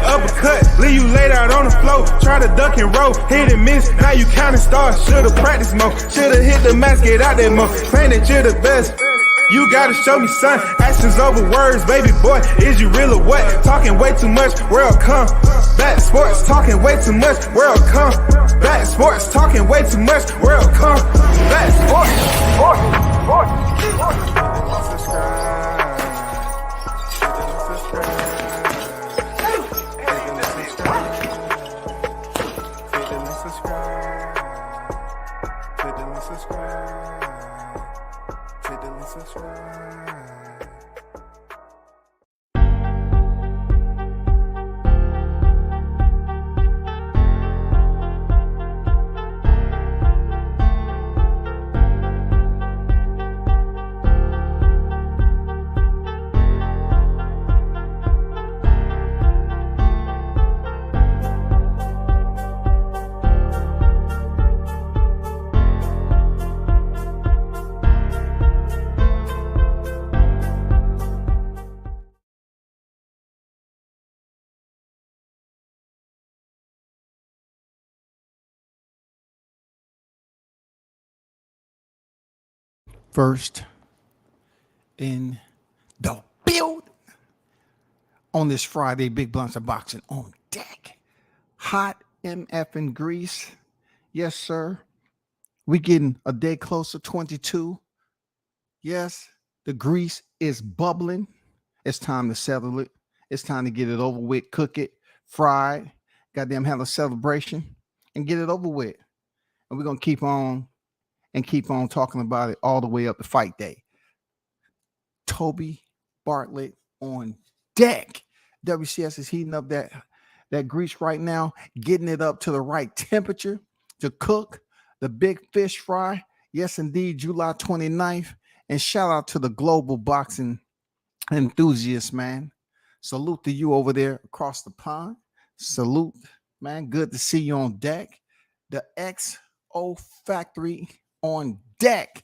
uppercut, leave you laid out on the floor. Try to duck and roll, hit and miss, now you counting stars. Should've practiced more, should've hit the mask, get out there more. Claim that you're the best. You gotta show me, son, actions over words, baby boy, is you real or what? Talking way too much, world come back sports, talking way too much, world come back sports, talking way too much, world come back sports. First in the build on this Friday, Big Blunts of Boxing on deck. Hot MF in Greece. Yes, sir. We getting a day closer, 22. Yes, the grease is bubbling. It's time to settle it. It's time to get it over with, cook it, fry it, goddamn have a celebration and get it over with. And we're going to keep on talking about it all the way up to fight day. Toby Bartlett on deck. WCS is heating up that grease right now, getting it up to the right temperature to cook the big fish fry. Yes, indeed, July 29th. And shout out to the global boxing enthusiasts, man. Salute to you over there across the pond. Salute, man. Good to see you on deck. The XO Factory on deck.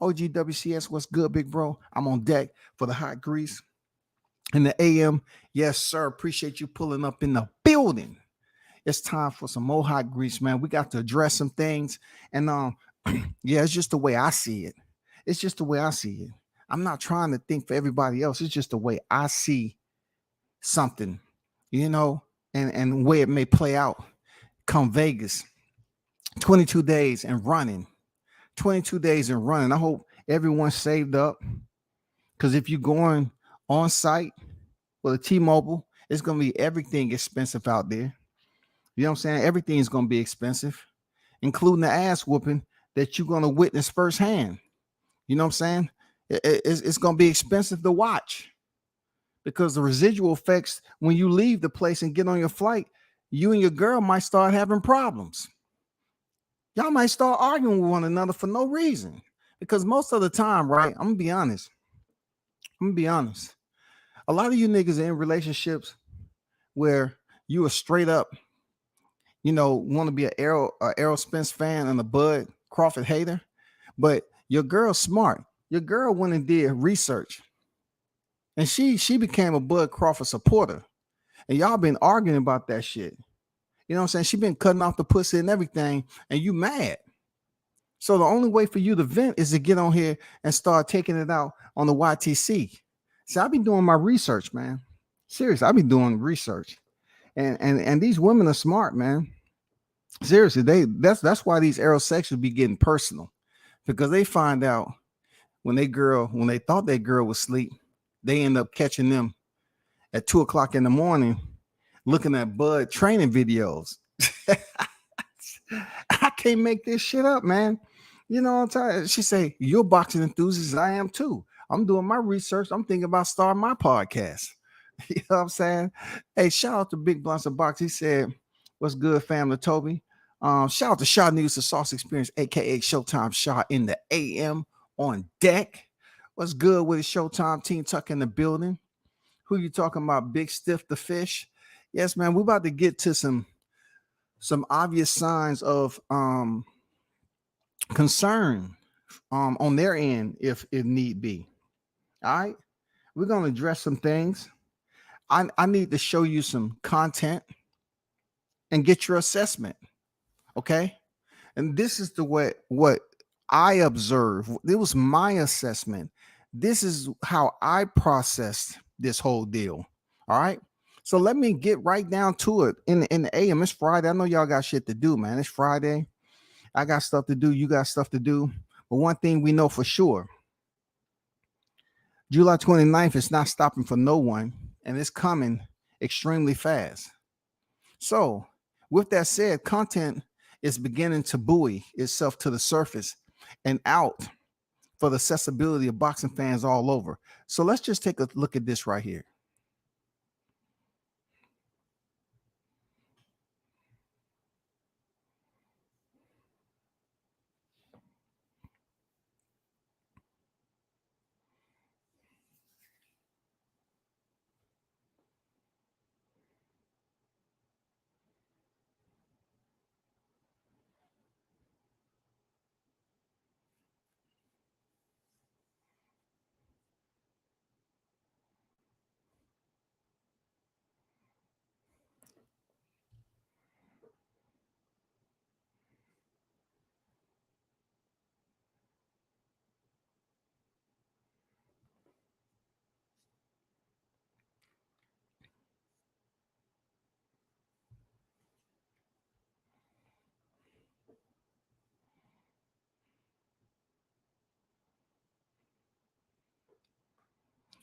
OGWCS, what's good, big bro? I'm on deck for the hot grease in the AM. Yes, sir. Appreciate you pulling up in the building. It's time for some more hot grease, man. We got to address some things. And yeah, it's just the way I see it. It's just the way I see it. I'm not trying to think for everybody else. It's just the way I see something, you know, and way it may play out come Vegas. 22 days and running. 22 days and running. I hope everyone's saved up, because if you're going on site with a T-Mobile, it's going to be everything expensive out there. You know what I'm saying? Everything's going to be expensive, including the ass whooping that you're going to witness firsthand. You know what I'm saying? It's going to be expensive to watch, because the residual effects when you leave the place and get on your flight, you and your girl might start having problems. Y'all might start arguing with one another for no reason, because most of the time, right? I'm gonna be honest. A lot of you niggas are in relationships where you are straight up, you know, want to be an Errol Spence fan and a Bud Crawford hater, but your girl's smart. Your girl went and did research, and she became a Bud Crawford supporter, and y'all been arguing about that shit. You know what I'm saying? She been cutting off the pussy and everything, and you mad. So the only way for you to vent is to get on here and start taking it out on the YTC. See, I be doing my research, man. Seriously, I be doing research, and these women are smart, man. Seriously, that's why these aerosexuals be getting personal, because they find out when they thought that girl was asleep, they end up catching them at 2:00 in the morning looking at Bud training videos. I can't make this shit up, man. You know what I'm saying? She say, you're a boxing enthusiast. I am too. I'm doing my research. I'm thinking about starting my podcast. You know what I'm saying? Hey, shout out to Big Blunts of Box. He said, what's good, family, Toby? Shout out to Shaw News, the Sauce Experience, aka Showtime Shaw in the AM on deck. What's good with the Showtime team? Tuck in the building. Who you talking about? Big Stiff the Fish. Yes, man, we're about to get to some obvious signs of concern on their end if need be. All right, we're going to address some things. I need to show you some content and get your assessment. Okay. And this is the way what I observe. It was my assessment. This is how I processed this whole deal. All right. So let me get right down to it. In the AM, it's Friday. I know y'all got shit to do, man. It's Friday. I got stuff to do. You got stuff to do. But one thing we know for sure, July 29th is not stopping for no one, and it's coming extremely fast. So, with that said, content is beginning to buoy itself to the surface and out for the accessibility of boxing fans all over. So, let's just take a look at this right here.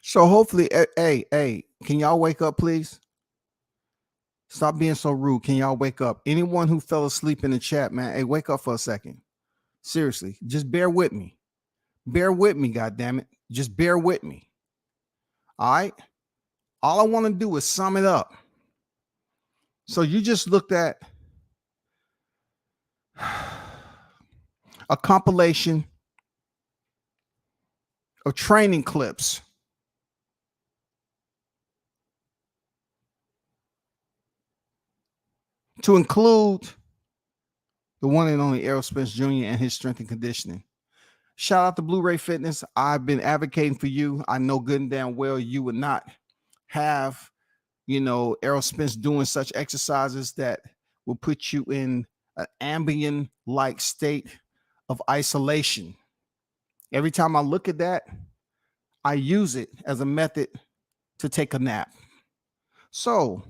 So, hopefully, hey, can y'all wake up, please? Stop being so rude. Can y'all wake up? Anyone who fell asleep in the chat, man, hey, wake up for a second. Seriously, just bear with me. Bear with me, goddammit. Just bear with me. All right. All I want to do is sum it up. So you just looked at a compilation of training clips to include the one and only Spence Jr. and his strength and conditioning. Shout out to Blu-ray Fitness. I've been advocating for you. I know good and damn well you would not have, Spence doing such exercises that will put you in an ambient-like state of isolation. Every time I look at that, I use it as a method to take a nap. So,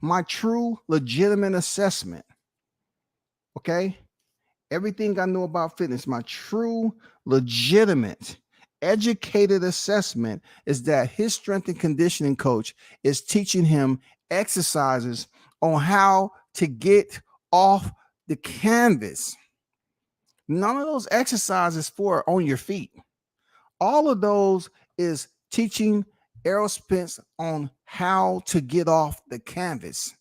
my true, legitimate assessment, okay? Everything I know about fitness, my true, legitimate, educated assessment is that his strength and conditioning coach is teaching him exercises on how to get off the canvas. None of those exercises for on your feet. All of those is teaching Spence on how to get off the canvas.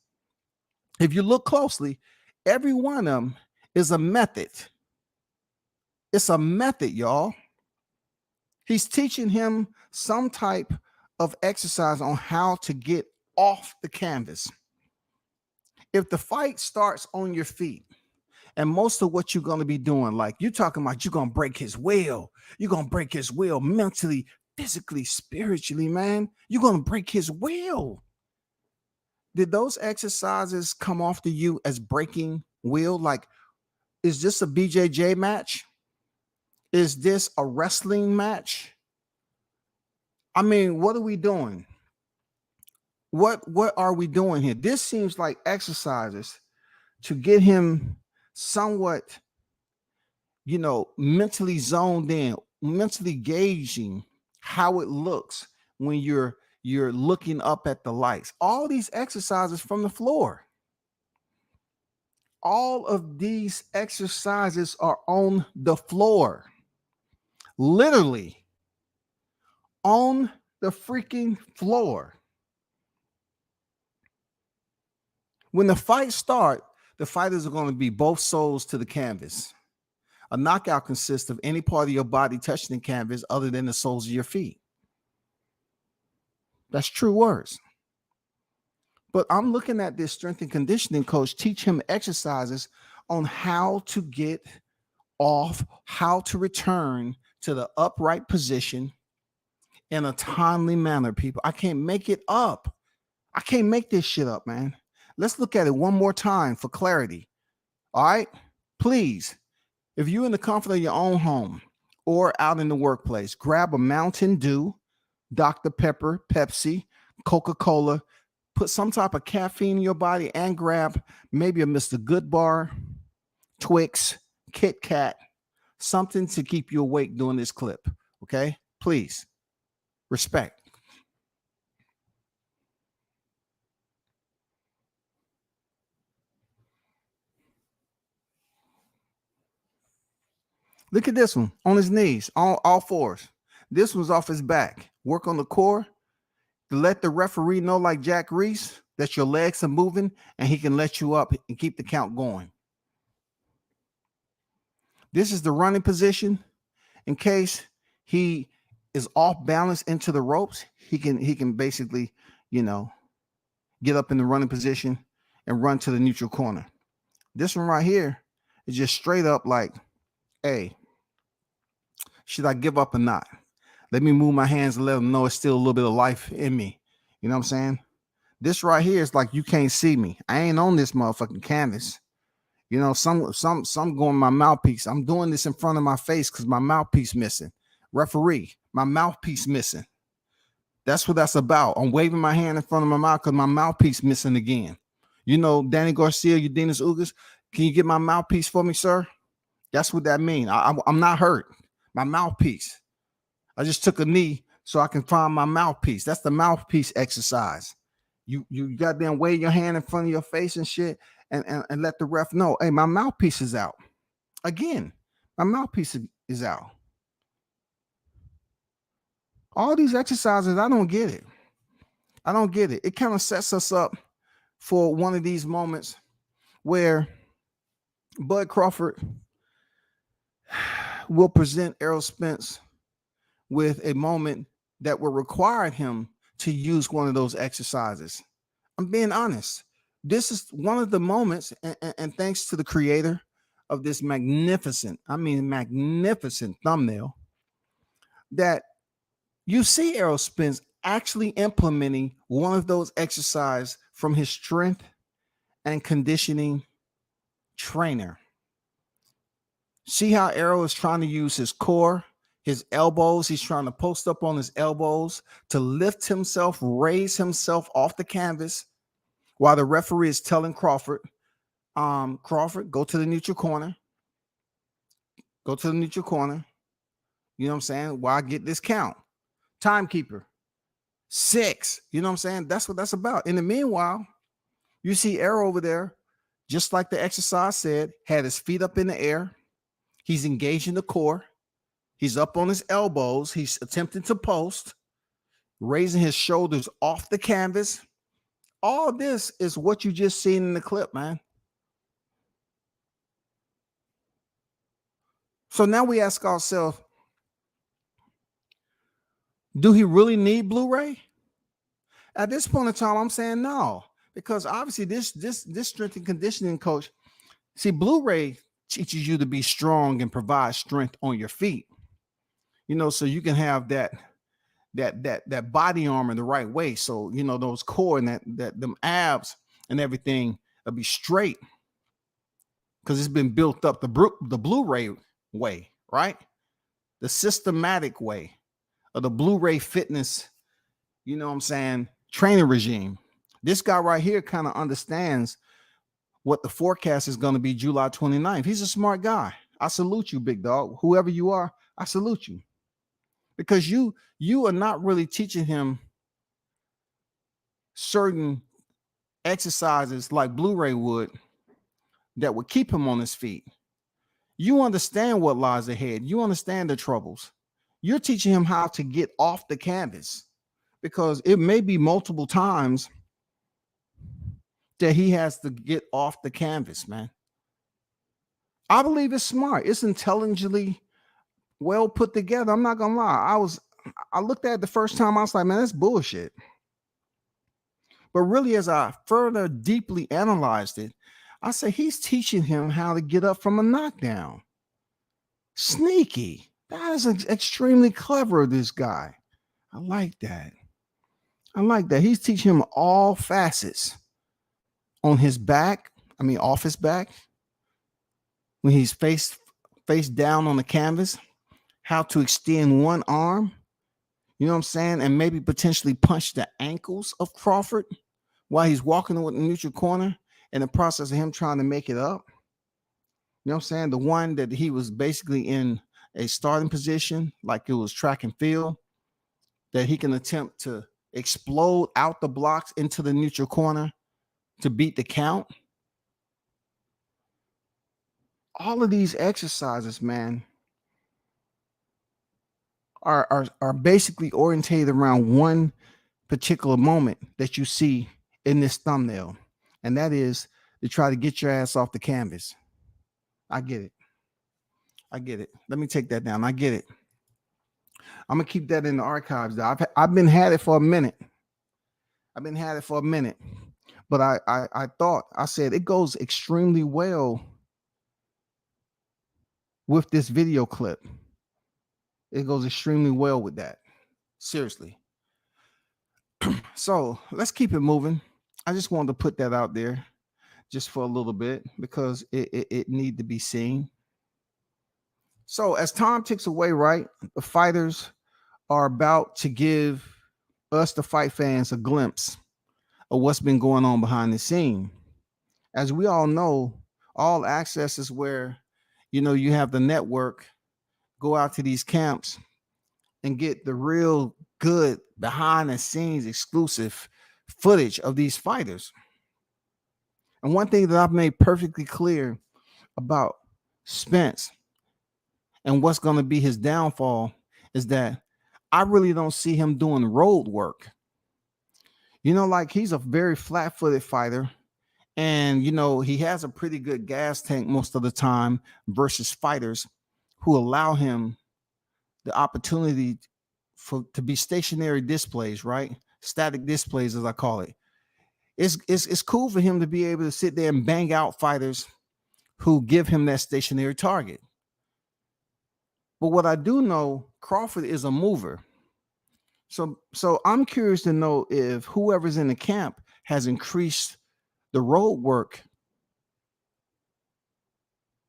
If you look closely, every one of them is a method. It's a method, y'all. He's teaching him some type of exercise on how to get off the canvas. If the fight starts on your feet, and most of what you're going to be doing, like you're talking about, you're going to break his will. You're going to break his will mentally, physically, spiritually, man. You're going to break his will. Did those exercises come off to you as breaking will? Like, is this a BJJ match? Is this a wrestling match? I mean, what are we doing? What are we doing here? This seems like exercises to get him somewhat, mentally zoned in, mentally gauging how it looks when you're looking up at the lights. All these exercises from the floor. All of these exercises are on the floor. Literally on the freaking floor. When the fight starts, the fighters are going to be both soles to the canvas. A knockout consists of any part of your body touching the canvas other than the soles of your feet. That's true words. But I'm looking at this strength and conditioning coach teach him exercises on how to get off, how to return to the upright position in a timely manner, people. I can't make it up. I can't make this shit up, man. Let's look at it one more time for clarity. All right? Please, if you're in the comfort of your own home or out in the workplace, grab a Mountain Dew, Dr. Pepper, Pepsi, Coca-Cola, put some type of caffeine in your body, and grab maybe a Mr. Goodbar, Twix, Kit Kat, something to keep you awake during this clip. Okay? Please. Respect. Look at this one on his knees, all fours. This one's off his back. Work on the core to let the referee know, like Jack Reese, that your legs are moving and he can let you up and keep the count going. This is the running position. In case he is off balance into the ropes, he can basically, get up in the running position and run to the neutral corner. This one right here is just straight up like, hey, should I give up or not? Let me move my hands and let them know it's still a little bit of life in me. You know what I'm saying? This right here is like, you can't see me. I ain't on this motherfucking canvas. Some going my mouthpiece. I'm doing this in front of my face because my mouthpiece missing. Referee, my mouthpiece missing. That's what that's about. I'm waving my hand in front of my mouth because my mouthpiece missing again. Danny Garcia, Udenis Ugas, can you get my mouthpiece for me, sir? That's what that means. I'm not hurt. My mouthpiece. I just took a knee so I can find my mouthpiece. That's the mouthpiece exercise. You goddamn wave your hand in front of your face and shit and let the ref know, hey, my mouthpiece is out. Again, my mouthpiece is out. All these exercises, I don't get it. I don't get it. It kind of sets us up for one of these moments where Bud Crawford will present Errol Spence with a moment that will require him to use one of those exercises. I'm being honest. This is one of the moments, and thanks to the creator of this magnificent thumbnail, that you see Errol Spence actually implementing one of those exercises from his strength and conditioning trainer. See how Errol is trying to use his core, his elbows. He's trying to post up on his elbows to lift himself, raise himself off the canvas, while the referee is telling Crawford, Crawford, go to the neutral corner. Go to the neutral corner. You know what I'm saying? While I get this count. Timekeeper. 6. You know what I'm saying? That's what that's about. In the meanwhile, you see Errol over there, just like the exercise said, had his feet up in the air. He's engaging the core. He's up on his elbows. He's attempting to post, raising his shoulders off the canvas. All this is what you just seen in the clip, man. So now we ask ourselves, do he really need Blu-ray? At this point in time, I'm saying no, because obviously this strength and conditioning coach, see, Blu-ray teaches you to be strong and provide strength on your feet. So you can have that body armor the right way. So, those core and that them abs and everything will be straight because it's been built up the Blu-ray way, right? The systematic way of the Blu-ray fitness, training regime. This guy right here kind of understands what the forecast is going to be July 29th. He's a smart guy. I salute you, big dog. Whoever you are, I salute you. Because you are not really teaching him certain exercises like Blu-ray would that would keep him on his feet. You understand what lies ahead. You understand the troubles. You're teaching him how to get off the canvas because it may be multiple times that he has to get off the canvas, man. I believe it's smart. It's intelligently well put together. I'm not gonna lie. I looked at it the first time. I was like, man, that's bullshit. But really, as I further deeply analyzed it, I say he's teaching him how to get up from a knockdown. Sneaky. That is extremely clever of this guy. I like that. I like that. He's teaching him all facets on his back. I mean, off his back, when he's face down on the canvas, how to extend one arm, you know what I'm saying? And maybe potentially punch the ankles of Crawford while he's walking with the neutral corner in the process of him trying to make it up. You know what I'm saying? The one that he was basically in a starting position, like it was track and field, that he can attempt to explode out the blocks into the neutral corner to beat the count. All of these exercises, man, are basically orientated around one particular moment that you see in this thumbnail, and that is to try to get your ass off the canvas. I get it. I get it. Let me take that down. I get it. I'm gonna keep that in the archives. Though. I've been had it for a minute. But I thought I said it goes extremely well with this video clip. It goes extremely well with that. Seriously. So let's keep it moving. I just wanted to put that out there just for a little bit because it need to be seen. So as time ticks away, right, the fighters are about to give us, the fight fans, a glimpse of what's been going on behind the scene. As we all know, all access is where, you have the network go out to these camps and get the real good behind the scenes exclusive footage of these fighters. And one thing that I've made perfectly clear about Spence and what's going to be his downfall is that I really don't see him doing road work. Like he's a very flat-footed fighter, and he has a pretty good gas tank most of the time versus fighters who allow him the opportunity to be stationary displays, right? Static displays, as I call it. It's cool for him to be able to sit there and bang out fighters who give him that stationary target. But what I do know, Crawford is a mover. So I'm curious to know if whoever's in the camp has increased the road work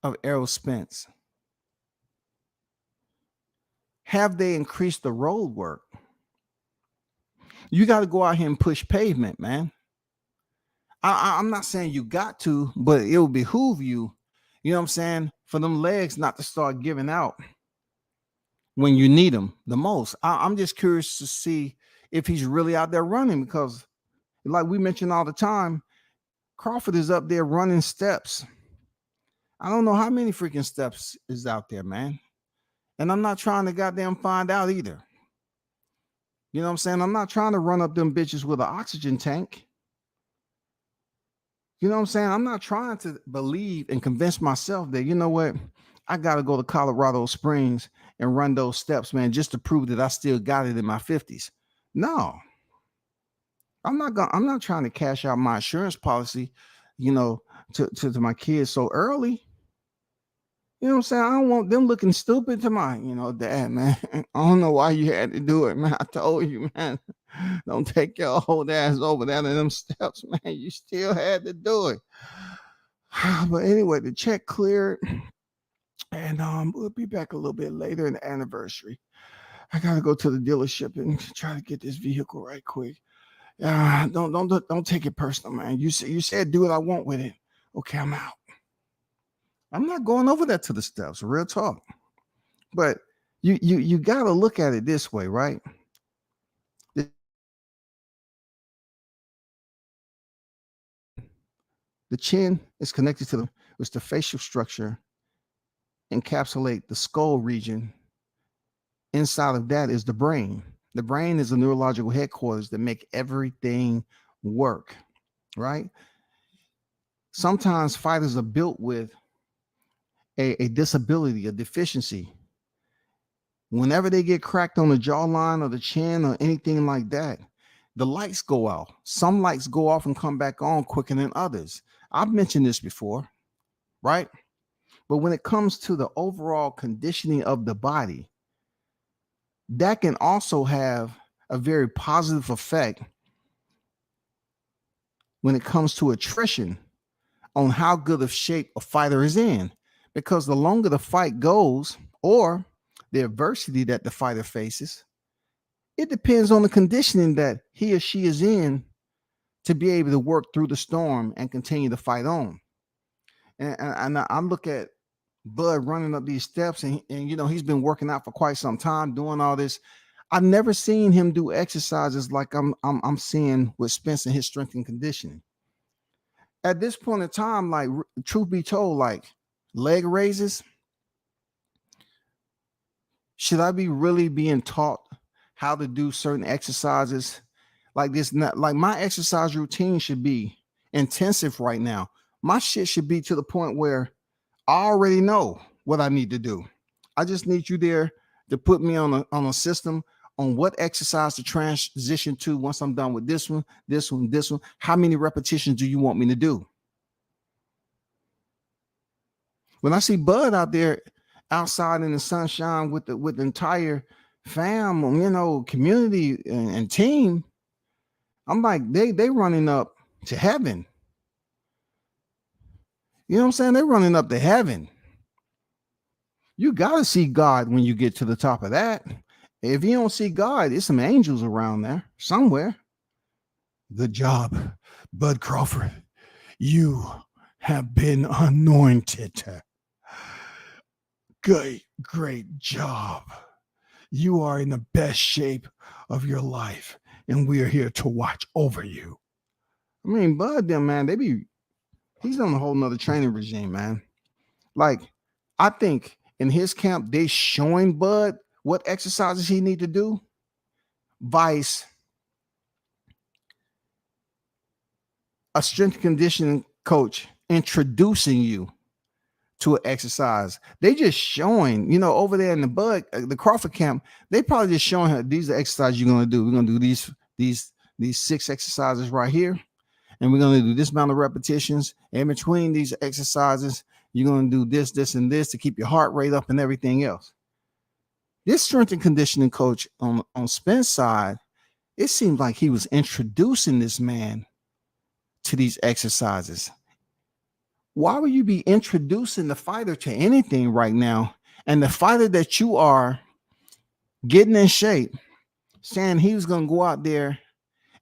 of Errol Spence. Have they increased the road work? You got to go out here and push pavement, man. I'm not saying you got to, but it will behoove you, you know what I'm saying, for them legs not to start giving out when you need them the most. I'm just curious to see if he's really out there running, because like we mention all the time, Crawford is up there running steps. I don't know how many freaking steps is out there, man. And I'm not trying to goddamn find out either. You know what I'm saying? I'm not trying to run up them bitches with an oxygen tank. You know what I'm saying? I'm not trying to believe and convince myself that, you know what, I got to go to Colorado Springs and run those steps, man, just to prove that I still got it in my 50s. No. I'm not trying to cash out my insurance policy, to my kids so early. You know what I'm saying? I don't want them looking stupid to my, dad, man. I don't know why you had to do it, man. I told you, man. Don't take your old ass over there to them steps, man. You still had to do it. But anyway, the check cleared. And we'll be back a little bit later in the anniversary. I gotta go to the dealership and try to get this vehicle right quick. Don't take it personal, man. You said do what I want with it. Okay, I'm out. I'm not going over that to the steps, real talk. But you gotta look at it this way, right? The chin is connected to the facial structure, encapsulate the skull region. Inside of that is the brain. The brain is the neurological headquarters that make everything work, right? Sometimes fighters are built with a disability, a deficiency. Whenever they get cracked on the jawline or the chin or anything like that, the lights go out. Some lights go off and come back on quicker than others. I've mentioned this before, right? But when it comes to the overall conditioning of the body, that can also have a very positive effect when it comes to attrition on how good of shape a fighter is in. Because the longer the fight goes, or the adversity that the fighter faces, it depends on the conditioning that he or she is in to be able to work through the storm and continue to fight on. And I look at Bud running up these steps, and he's been working out for quite some time, doing all this. I've never seen him do exercises like I'm seeing with Spence and his strength and conditioning. At this point in time, like, truth be told, like, leg raises, should I be really being taught how to do certain exercises like this? Not like my exercise routine should be intensive right now. My shit should be to the point where I already know what I need to do. I just need you there to put me on a system on what exercise to transition to once I'm done with this one, this one, this one. How many repetitions do you want me to do? When I see Bud out there outside in the sunshine with the entire fam, community and team, I'm like, they running up to heaven. You know what I'm saying? They're running up to heaven. You got to see God when you get to the top of that. If you don't see God, there's some angels around there somewhere. Good job, Bud Crawford. You have been anointed. Great job. You are in the best shape of your life, and we are here to watch over you. I mean, Bud, them, man, he's on a whole nother training regime, man. Like, I think in his camp, they showing Bud what exercises he need to do. Vice a strength and conditioning coach introducing you to an exercise. They just showing, over there in the Crawford camp, they probably just showing her, these are exercises you're going to do. We're going to do these 6 exercises right here. And we're going to do this amount of repetitions. In between these exercises, you're going to do this, this, and this to keep your heart rate up and everything else. This strength and conditioning coach on Spence's side, it seems like he was introducing this man to these exercises. Why would you be introducing the fighter to anything right now? And the fighter that you are getting in shape, saying he was going to go out there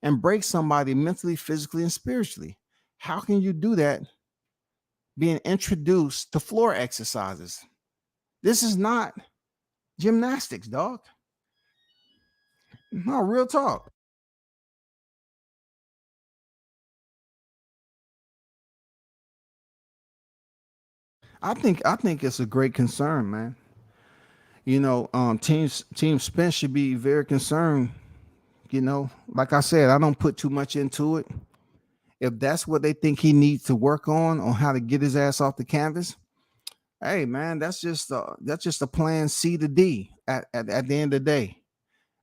and break somebody mentally, physically, and spiritually. How can you do that being introduced to floor exercises? This is not gymnastics, dog. No, real talk. I think it's a great concern, man. Team Spence should be very concerned. Like I said, I don't put too much into it. If that's what they think he needs to work on how to get his ass off the canvas, hey man, that's just a plan C to D at the end of the day.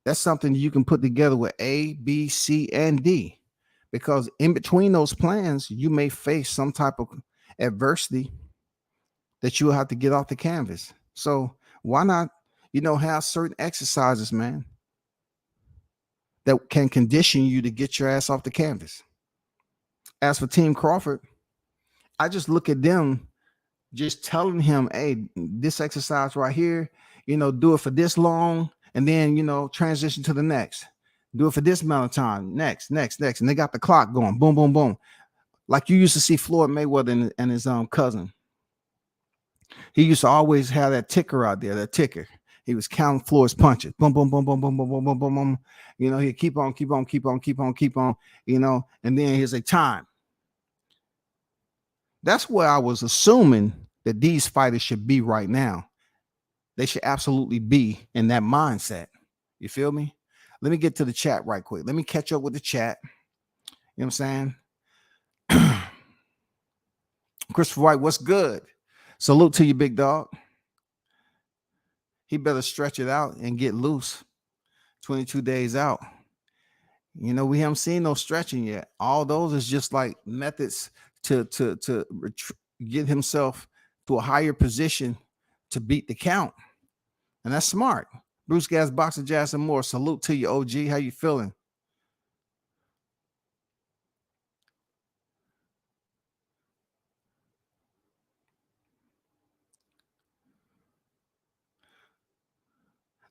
That's something you can put together with A, B, C, and D. Because in between those plans, you may face some type of adversity that you will have to get off the canvas. So why not, have certain exercises, man, that can condition you to get your ass off the canvas. As for Team Crawford, I just look at them just telling him, hey, this exercise right here, do it for this long, and then, transition to the next. Do it for this amount of time. Next. And they got the clock going. Boom, boom, boom. Like you used to see Floyd Mayweather and his cousin. He used to always have that ticker out there, that ticker. He was counting Floyd's punches. Boom, boom, boom, boom, boom, boom, boom, boom, boom, boom. He'd keep on, and then here's a time. That's where I was assuming that these fighters should be right now. They should absolutely be in that mindset. You feel me? Let me get to the chat right quick. Let me catch up with the chat. You know what I'm saying? Christopher White, what's good? Salute to you, big dog. He better stretch it out and get loose. 22 days out. We haven't seen no stretching yet. All those is just like methods to get himself to a higher position to beat the count. And that's smart. Bruce Gas, Boxer, Jackson Moore. Salute to you, OG. How you feeling?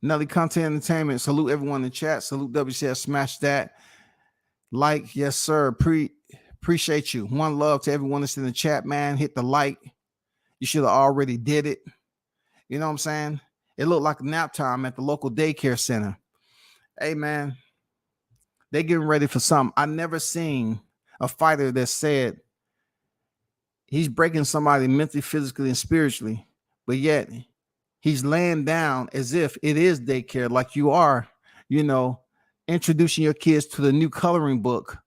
Nelly Content Entertainment. Salute everyone in the chat. Salute WCS. Smash that. Like, yes, sir. Appreciate you. One love to everyone that's in the chat, man. Hit the like. You should have already did it. You know what I'm saying? It looked like nap time at the local daycare center. Hey, man, they getting ready for something. I never seen a fighter that said he's breaking somebody mentally, physically, and spiritually, but yet he's laying down as if it is daycare, like you are, introducing your kids to the new coloring book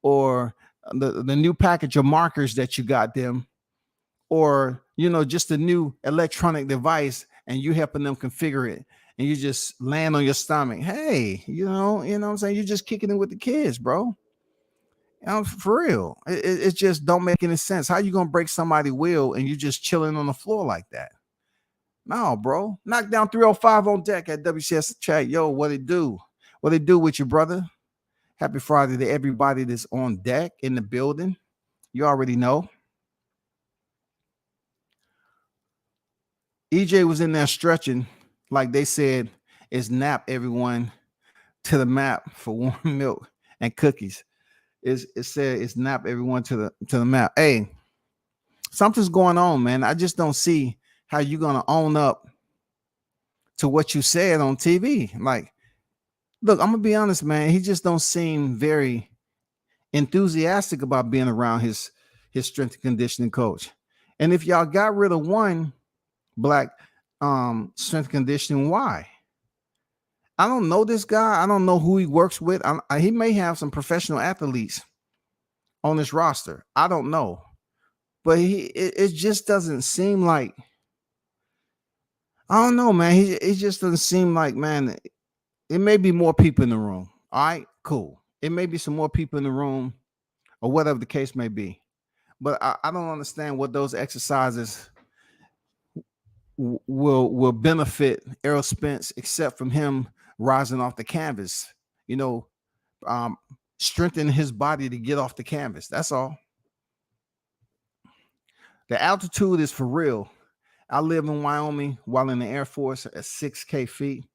or the new package of markers that you got them, or just a new electronic device, and you helping them configure it, and you just land on your stomach. Hey, you know what I'm saying? You're just kicking it with the kids, bro. For real. It just don't make any sense. How you gonna break somebody's will and you just chilling on the floor like that? No, bro. Knock down 305 on deck at WCS chat. Yo, what it do? What it do with you, brother? Happy Friday to everybody that's on deck in the building. You already know. EJ was in there stretching, like they said, it's nap everyone to the map for warm milk and cookies. It said it's nap everyone to the map. Hey, something's going on, man. I just don't see how you're gonna own up to what you said on TV. Like, look, I'm gonna be honest, man. He just don't seem very enthusiastic about being around his strength and conditioning coach. And if y'all got rid of one black strength conditioning, why? I don't know this guy. I don't know who he works with. He may have some professional athletes on his roster. I don't know, but it just doesn't seem like. I don't know, man. He just doesn't seem like, man. It may be more people in the room. All right, cool. It may be some more people in the room, or whatever the case may be. But I don't understand what those exercises will benefit Errol Spence, except from him rising off the canvas, strengthening his body to get off the canvas. That's all. The altitude is for real. I live in Wyoming while in the Air Force at 6K feet.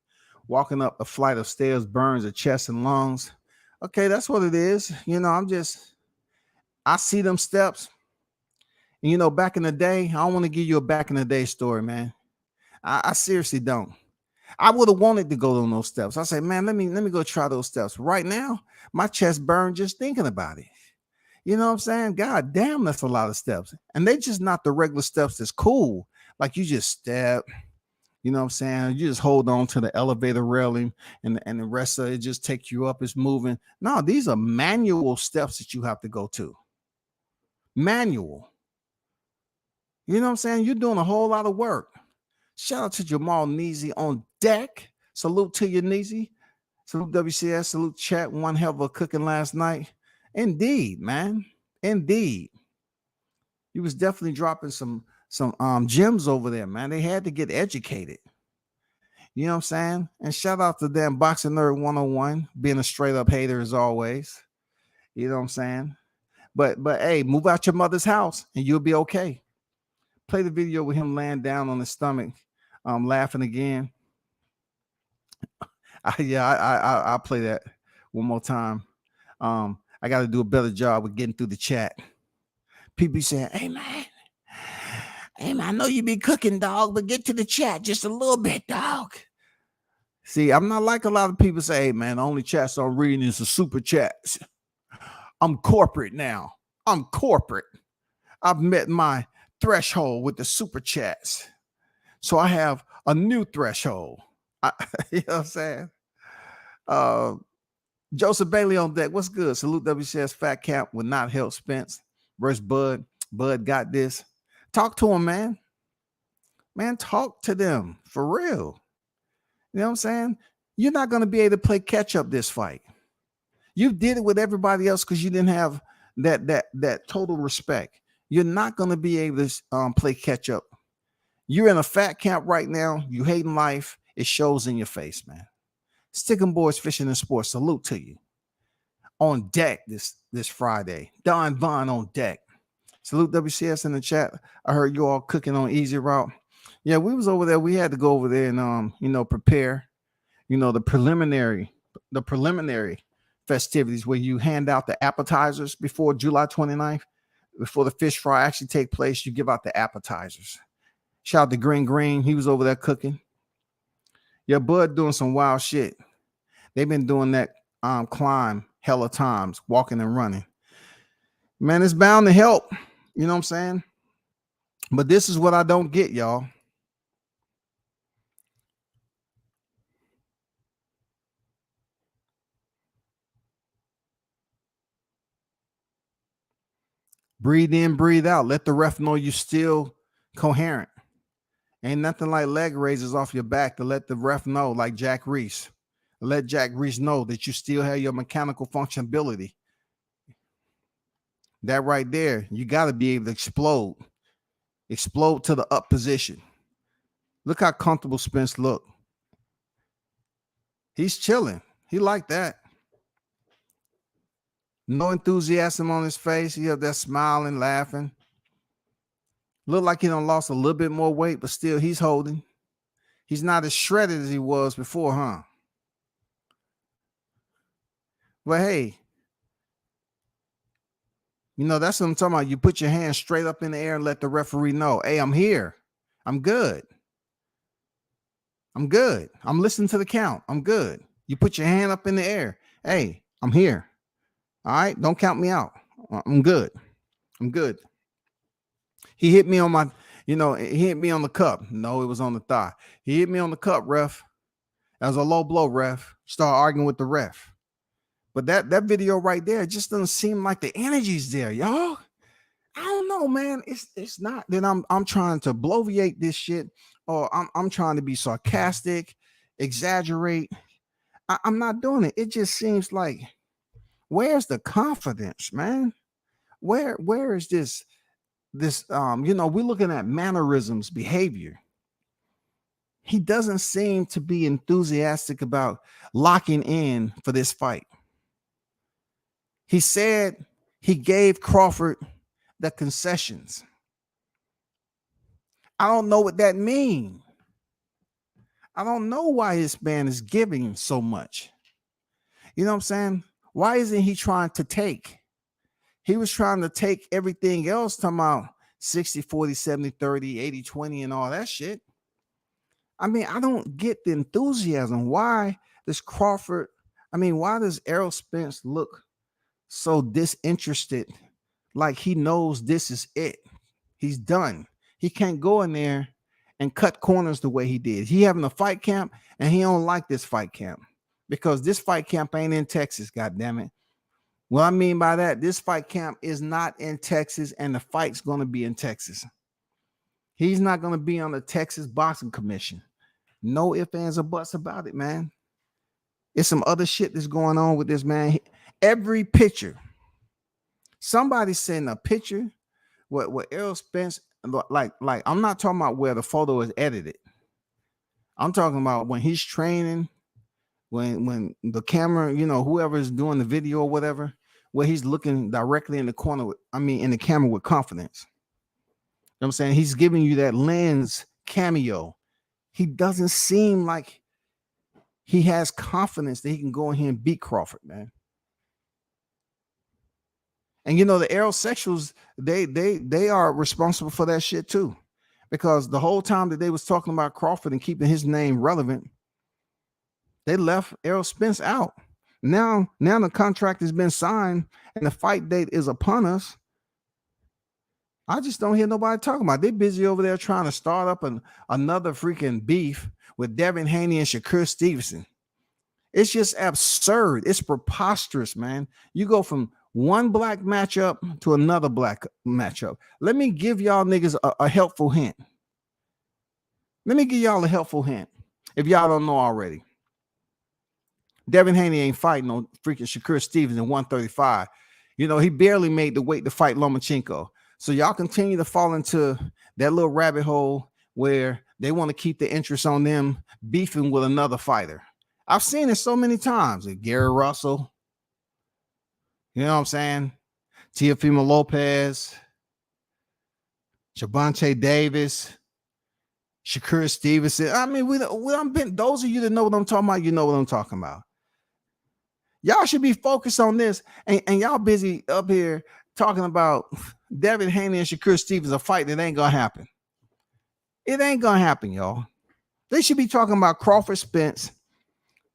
Walking up a flight of stairs burns the chest and lungs. Okay, that's what it is. I see them steps. And, back in the day, I don't want to give you a back in the day story, man. I seriously don't. I would have wanted to go on those steps. I say, man, let me go try those steps. Right now, my chest burns just thinking about it. You know what I'm saying? God damn, that's a lot of steps. And they just not the regular steps that's cool. Like you just step, you know what I'm saying? You just hold on to the elevator railing and the rest of it just take you up. It's moving. No, these are manual steps that you have to go to. Manual. You know what I'm saying? You're doing a whole lot of work. Shout out to Jamal Neasy on deck. Salute to you, Neasy. Salute WCS. Salute chat. One hell of a cooking last night. Indeed, man. Indeed. You was definitely dropping some gems over there, man. They had to get educated. You know what I'm saying? And shout out to them Boxing Nerd 101, being a straight up hater as always. You know what I'm saying? But hey, move out your mother's house and you'll be okay. Play the video with him laying down on his stomach, laughing again. I'll play that one more time. I got to do a better job with getting through the chat. People saying, hey, man, I know you be cooking, dog, but get to the chat just a little bit, dog. See, I'm not like a lot of people say, hey, man, the only chats I'm reading is the super chats. I'm corporate now. I'm corporate. I've met my threshold with the super chats. So I have a new threshold. You know what I'm saying? Joseph Bailey on deck. What's good? Salute WCS. Fat Camp would not help Spence versus Bud. Bud got this. Talk to him, man. Man, talk to them for real. You know what I'm saying? You're not going to be able to play catch up this fight. You did it with everybody else because you didn't have that total respect. You're not going to be able to play catch up. You're in a fat camp right now. You hating life. It shows in your face, man. Stickum Boys Fishing and Sports, salute to you. On deck this Friday. Don Vaughn on deck. Salute WCS in the chat. I heard you all cooking on Easy Route. Yeah, we was over there. We had to go over there and prepare, the preliminary festivities where you hand out the appetizers before July 29th. Before the fish fry actually take place, you give out the appetizers. Shout out to Green. He was over there cooking. Yeah, Bud doing some wild shit. They've been doing that climb hella times, walking and running. Man, it's bound to help. You know what I'm saying? But this is what I don't get, y'all. Breathe in, breathe out. Let the ref know you still coherent. Ain't nothing like leg raises off your back to let the ref know, like Jack Reese. Let Jack Reese know that you still have your mechanical functionality. That right there, you got to be able to explode to the up position. Look how comfortable Spence look. He's chilling. He like that. No enthusiasm on his face. He have that smiling, laughing. Look like he done lost a little bit more weight, but still he's holding. He's not as shredded as he was before, huh? But hey, that's what I'm talking about. You put your hand straight up in the air and let the referee know, hey, I'm here. I'm good. I'm listening to the count. I'm good. You put your hand up in the air. Hey, I'm here. All right. Don't count me out. I'm good. He hit me on my, he hit me on the cup. No, it was on the thigh. He hit me on the cup, ref. That was a low blow, ref. Start arguing with the ref. But that video right there, it just doesn't seem like the energy's there, y'all. I don't know, man. It's not that I'm trying to bloviate this shit, or I'm trying to be sarcastic, exaggerate. I'm not doing it. It just seems like, where's the confidence, man? Where is this? We're looking at mannerisms, behavior. He doesn't seem to be enthusiastic about locking in for this fight. He said he gave Crawford the concessions. I don't know what that means. I don't know why his man is giving so much. You know what I'm saying? Why isn't he trying to take? He was trying to take everything else, talking about 60, 40, 70, 30, 80, 20, and all that shit. I mean, I don't get the enthusiasm. Why does Errol Spence look so disinterested? Like he knows this is it. He's done. He can't go in there and cut corners the way he did. He having a fight camp, and he don't like this fight camp because this fight camp ain't in Texas, goddammit. What I mean by that, this fight camp is not in Texas, and the fight's going to be in Texas. He's not going to be on the Texas Boxing Commission. No ifs, ands, or buts about it, man. It's some other shit that's going on with this, man. Every picture, somebody sent a picture with Errol Spence, like I'm not talking about where the photo is edited. I'm talking about when he's training, when the camera, whoever is doing the video or whatever, where he's looking directly in the corner, in the camera with confidence. You know what I'm saying? He's giving you that lens cameo. He doesn't seem like he has confidence that he can go in here and beat Crawford, man. And the aerosexuals, they are responsible for that shit too, because the whole time that they was talking about Crawford and keeping his name relevant, they left Errol Spence out. Now the contract has been signed and the fight date is upon us. I just don't hear nobody talking about it. They're busy over there trying to start up another freaking beef with Devin Haney and Shakur Stevenson. It's just absurd. It's preposterous, man. You go from one black matchup to another black matchup. Let me give y'all niggas a helpful hint. Let me give y'all a helpful hint if y'all don't know already. Devin Haney ain't fighting no freaking Shakur Stevenson in 135. He barely made the weight to fight Lomachenko. So y'all continue to fall into that little rabbit hole where They want to keep the interest on them beefing with another fighter. I've seen it so many times. Gary Russell, you know what I'm saying? Teofimo Lopez, Javante Davis, Shakur Stevenson. I mean, those of you that know what I'm talking about, you know what I'm talking about. Y'all should be focused on this, and y'all busy up here talking about Devin Haney and Shakur Stevens, a fight that ain't gonna happen. It ain't gonna happen, y'all. They should be talking about Crawford Spence,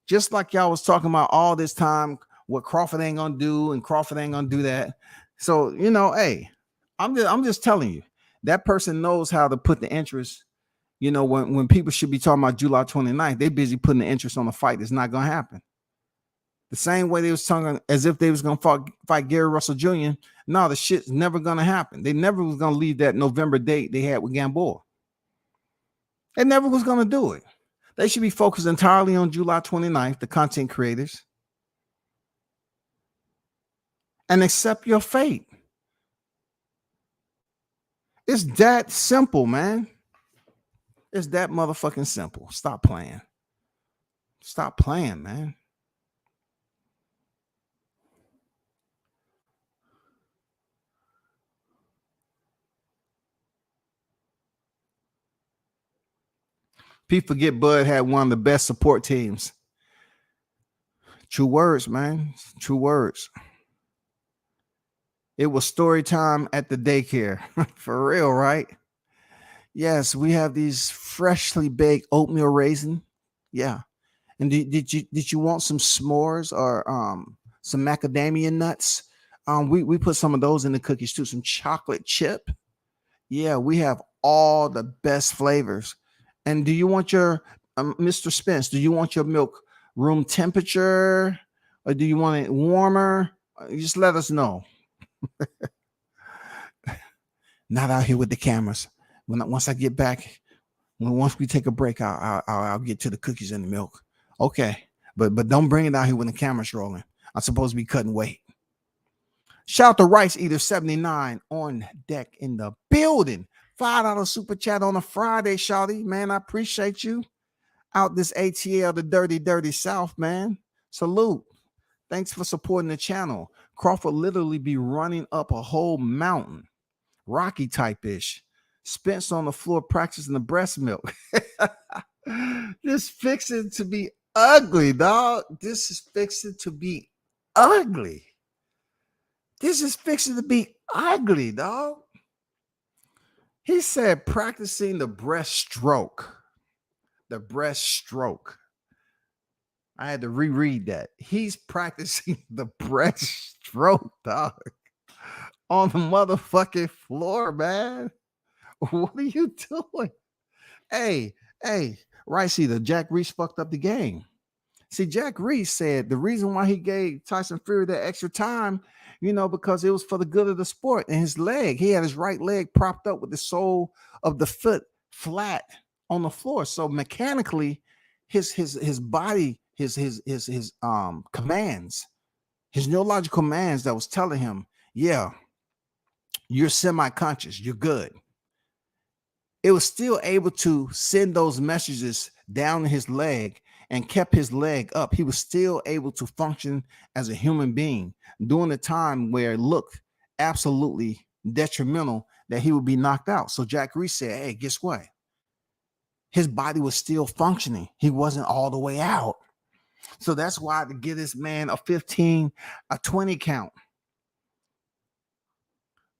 just like y'all was talking about all this time, what Crawford ain't gonna do, and Crawford ain't gonna do that. So, you know, hey, I'm just telling you, that person knows how to put the interest. You know, when people should be talking about July 29th, they busy putting the interest on the fight that's not gonna happen. The same way they was talking as if they was gonna fight Gary Russell Jr. No, the shit's never gonna happen. They never was gonna leave that November date they had with Gamboa. They never was gonna do it. They should be focused entirely on July 29th, the content creators, and accept your fate. It's that simple, man. It's that motherfucking simple. Stop playing. Stop playing, man. People forget Bud had one of the best support teams. True words, man. True words. It was story time at the daycare. For real, right? Yes, we have these freshly baked oatmeal raisin. Yeah. And did you want some s'mores or some macadamia nuts? We put some of those in the cookies too. Some chocolate chip. Yeah, we have all the best flavors. And do you want your Mr. Spence? Do you want your milk room temperature, or do you want it warmer? Just let us know. Not out here with the cameras. Once I get back, once we take a break, I'll get to the cookies and the milk. Okay, but don't bring it out here when the camera's rolling. I'm supposed to be cutting weight. Shout out to Rice Eater 79 on deck in the building. $5 super chat on a Friday, shawty. Man, I appreciate you. Out this ATL, the dirty South, man. Salute. Thanks for supporting the channel. Crawford literally be running up a whole mountain. Rocky type-ish. Spence on the floor practicing the breast milk. This fixing to be ugly, dog. This is fixing to be ugly. This is fixing to be ugly, dog. He said practicing the breaststroke. The breaststroke. I had to reread that. He's practicing the breaststroke, dog. On the motherfucking floor, man. What are you doing? Hey, Rice Eater, Jack Reese fucked up the game. See, Jack Reese said the reason why he gave Tyson Fury that extra time, because it was for the good of the sport. And his leg, he had his right leg propped up with the sole of the foot flat on the floor. So mechanically, his body, his commands, his neurological commands that was telling him, yeah, you're semi-conscious, you're good. It was still able to send those messages down his leg and kept his leg up. He was still able to function as a human being during a time where it looked absolutely detrimental that he would be knocked out. So Jack Reese said, hey, guess what? His body was still functioning. He wasn't all the way out. So that's why to give this man a 15, a 20 count.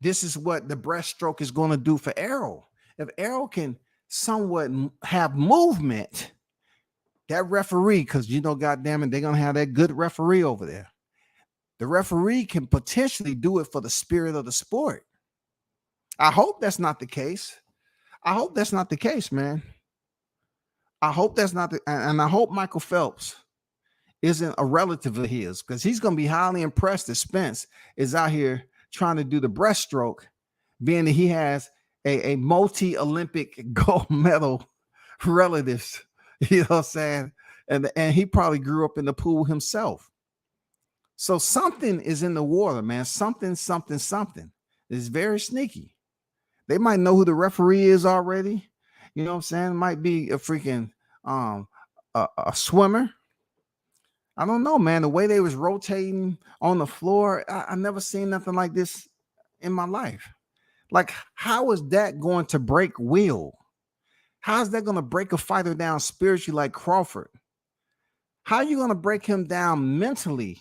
This is what the breaststroke is going to do for Errol. If Errol can somewhat have movement, that referee, because goddamn it, they're going to have that good referee over there. The referee can potentially do it for the spirit of the sport. I hope that's not the case. I hope that's not the case, man. I hope that's not and I hope Michael Phelps isn't a relative of his, because he's going to be highly impressed that Spence is out here trying to do the breaststroke, being that he has a multi-Olympic gold medal relatives, you know what I'm saying? And he probably grew up in the pool himself. So something is in the water, man. Something. It's very sneaky. They might know who the referee is already. You know what I'm saying? Might be a freaking um a swimmer. I don't know, man. The way they was rotating on the floor, I never seen nothing like this in my life. Like, how is that going to break will? How is that going to break a fighter down spiritually like Crawford? How are you going to break him down mentally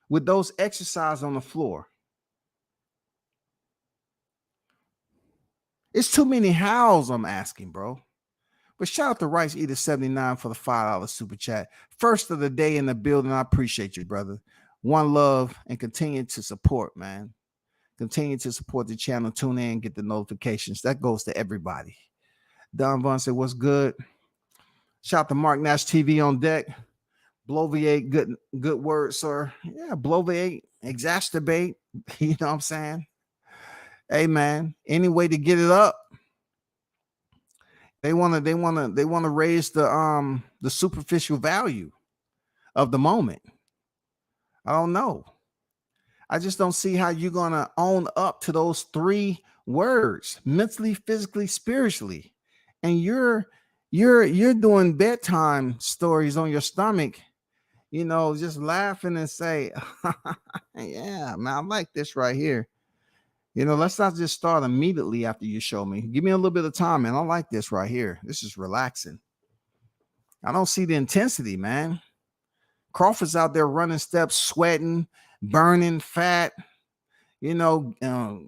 with those exercises on the floor? It's too many hows, I'm asking, bro. But shout out to Rice Eater 79 for the $5 super chat. First of the day in the building. I appreciate you, brother. One love and continue to support, man. Continue to support the channel. Tune in, get the notifications. That goes to everybody. Don Vaughn said, what's good? Shout out to Mark Nash TV on deck. Bloviate, good word, sir. Yeah, bloviate, exacerbate. You know what I'm saying? Hey, man, any way to get it up. They want to raise the superficial value of the moment. I don't know. I just don't see how you're gonna own up to those three words: mentally, physically, spiritually. And you're doing bedtime stories on your stomach, you know, just laughing and say, yeah, man, I like this right here. You know, let's not just start immediately after you show me. Give me a little bit of time, man. I like this right here. This is relaxing. I don't see the intensity, man. Crawford's out there running steps, sweating, burning fat, you know,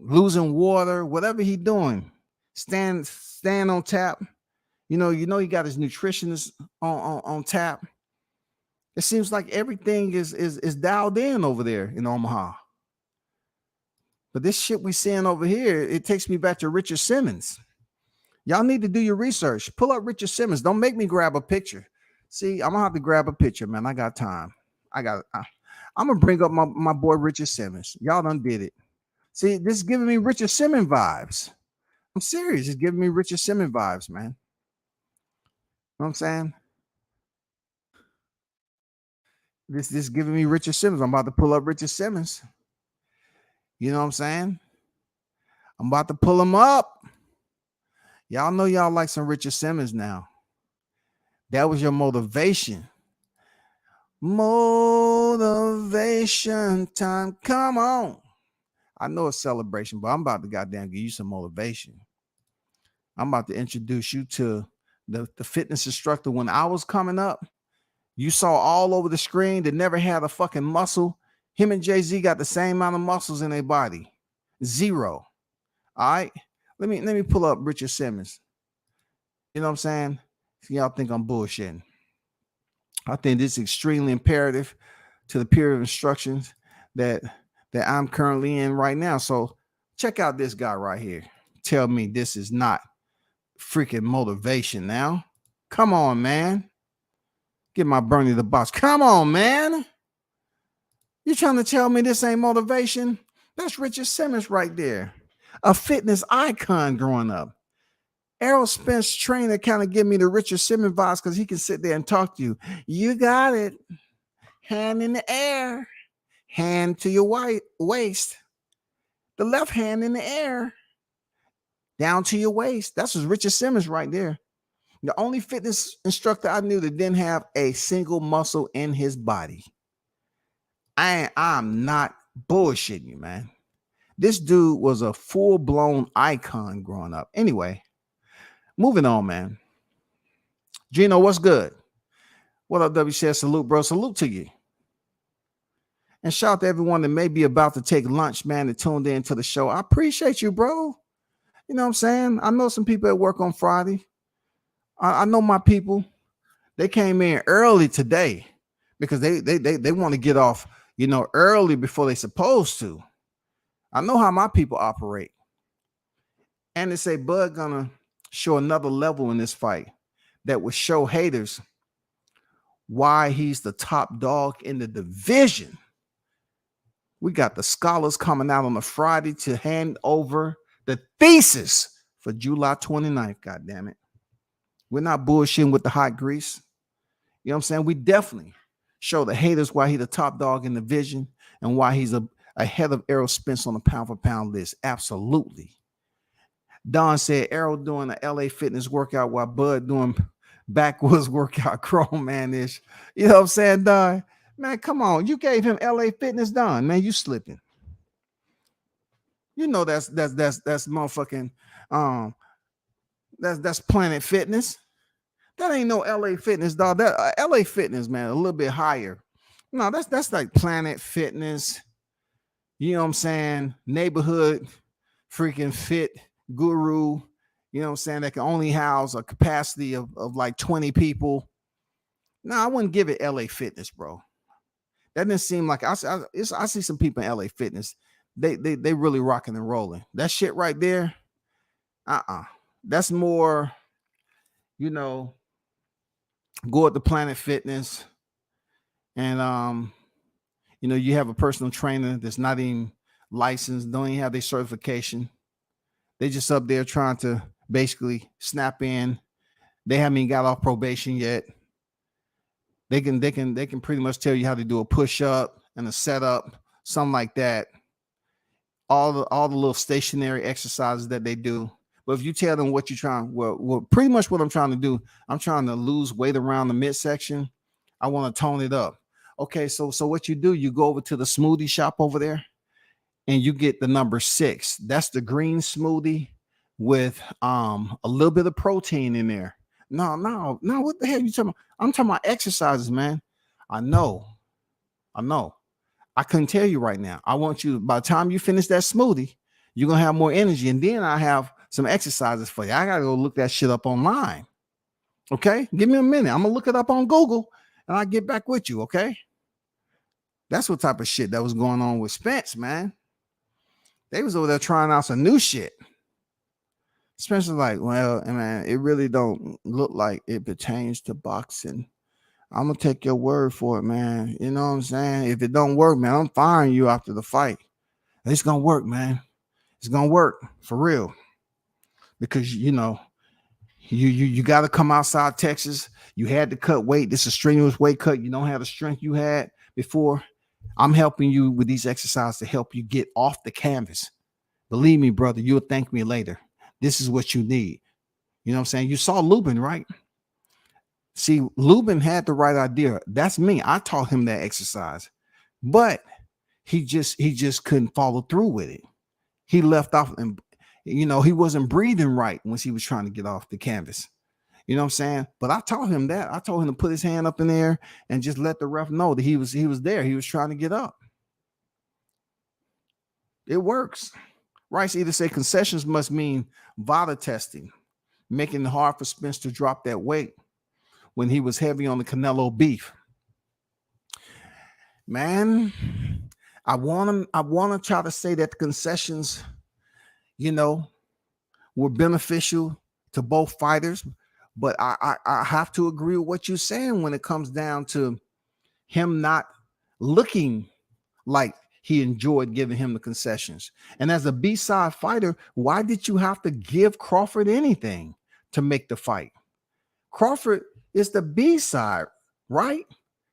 losing water, whatever he doing. Stand on tap. You know, he got his nutritionist on tap. It seems like everything is dialed in over there in Omaha. But this shit we seeing over here, it takes me back to Richard Simmons. Y'all need to do your research. Pull up Richard Simmons. Don't make me grab a picture. See, I'm gonna have to grab a picture, man. I got time. I'm gonna bring up my boy Richard Simmons. Y'all done did it. See, this is giving me Richard Simmons vibes. I'm serious. It's giving me Richard Simmons vibes, man. You know what I'm saying? This is giving me Richard Simmons. I'm about to pull up Richard Simmons. You know what I'm saying? I'm about to pull him up. Y'all know y'all like some Richard Simmons now. That was your motivation. Motivation time. Come on. I know it's celebration, but I'm about to goddamn give you some motivation. I'm about to introduce you to the fitness instructor. When I was coming up, you saw all over the screen that never had a fucking muscle. Him and Jay-Z got the same amount of muscles in their body. Zero. All right. Let me pull up Richard Simmons. You know what I'm saying? Y'all think I'm bullshitting. I think this is extremely imperative to the period of instructions that I'm currently in right now. So check out this guy right here. Tell me this is not freaking motivation now. Come on, man. Get my Bernie the box. Come on, man. You trying to tell me this ain't motivation? That's Richard Simmons right there. A fitness icon growing up. Errol Spence trainer kind of give me the Richard Simmons vibes because he can sit there and talk to you. You got it. Hand in the air. Hand to your waist. The left hand in the air. Down to your waist. That's what Richard Simmons right there. The only fitness instructor I knew that didn't have a single muscle in his body. I'm not bullshitting you, man. This dude was a full-blown icon growing up. Anyway, moving on, man. Gino, what's good? What up, WCS? Salute, bro. Salute to you. And shout out to everyone that may be about to take lunch, man, that tuned in to the show. I appreciate you, bro. You know what I'm saying? I know some people at work on Friday. I know my people. They came in early today because they want to get off, you know, early before they're supposed to. I know how my people operate. And they say Bud gonna show another level in this fight that will show haters why he's the top dog in the division. We got the scholars coming out on a Friday to hand over the thesis for July 29th. God damn it. We're not bullshitting with the hot grease. You know what I'm saying? We definitely show the haters why he's the top dog in the division and why he's ahead of Errol Spence on the pound for pound list. Absolutely. Don said Errol doing a LA Fitness workout while Bud doing backwoods workout. Grown man ish. You know what I'm saying, Don? Man, come on. You gave him LA Fitness, Don. Man, you slipping. You know that's motherfucking that's Planet Fitness. That ain't no LA Fitness, dog. That LA Fitness, man, a little bit higher. No, that's like Planet Fitness. You know what I'm saying? Neighborhood freaking fit guru. You know what I'm saying? That can only house a capacity of like 20 people. No, I wouldn't give it LA Fitness, bro. That didn't seem like I see some people in LA Fitness. They really rocking and rolling. That shit right there. That's more, you know, go at the Planet Fitness, and you know, you have a personal trainer that's not even licensed, don't even have their certification. They just up there trying to basically snap in. They haven't even got off probation yet. They can pretty much tell you how to do a push-up and a setup, something like that. All the little stationary exercises that they do. But if you tell them what you're trying, well, pretty much what I'm trying to do, I'm trying to lose weight around the midsection. I want to tone it up. Okay, so what you do, you go over to the smoothie shop over there and you get the number 6. That's the green smoothie with a little bit of protein in there. No, what the hell are you talking about? I'm talking about exercises, man. I know. I couldn't tell you right now. I want you, by the time you finish that smoothie, you're gonna have more energy, and then I have some exercises for you. I gotta go look that shit up online. Okay, give me a minute. I'm gonna look it up on Google, and I'll get back with you. Okay, that's what type of shit that was going on with Spence, man. They was over there trying out some new shit. Spence was like, well, man, it really don't look like it pertains to boxing. I'm gonna take your word for it, man. You know what I'm saying? If it don't work, man, I'm firing you after the fight. It's gonna work, man. It's gonna work for real. Because you know, you got to come outside Texas. You had to cut weight. This is a strenuous weight cut. You don't have the strength you had before. I'm helping you with these exercises to help you get off the canvas. Believe me, brother, you'll thank me later. This is what you need. You know what I'm saying? You saw Lubin, right? See, Lubin had the right idea. That's me. I taught him that exercise, but he just couldn't follow through with it. He left off, and you know, he wasn't breathing right when he was trying to get off the canvas. You know what I'm saying? But I taught him that. I told him to put his hand up in there and just let the ref know that he was there. He was trying to get up. It works. Rice either say concessions must mean VADA testing, making it hard for Spence to drop that weight when he was heavy on the Canelo beef. Man, I want to try to say that the concessions, you know, were beneficial to both fighters, but I have to agree with what you're saying when it comes down to him not looking like he enjoyed giving him the concessions. And as a B-side fighter, why did you have to give Crawford anything to make the fight? Crawford is the B-side, right?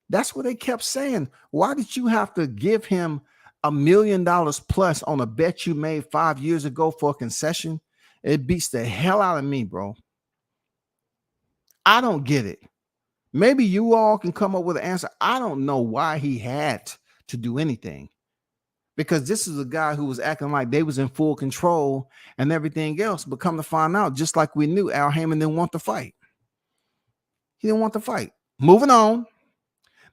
That's what they kept saying. Why did you have to give him $1 million plus on a bet you made 5 years ago for a concession? It beats the hell out of me, bro. I don't get it. Maybe you all can come up with an answer. I don't know why he had to do anything, because this is a guy who was acting like they was in full control and everything else. But come to find out, just like we knew, Al Heyman didn't want to fight. He didn't want to fight. Moving on.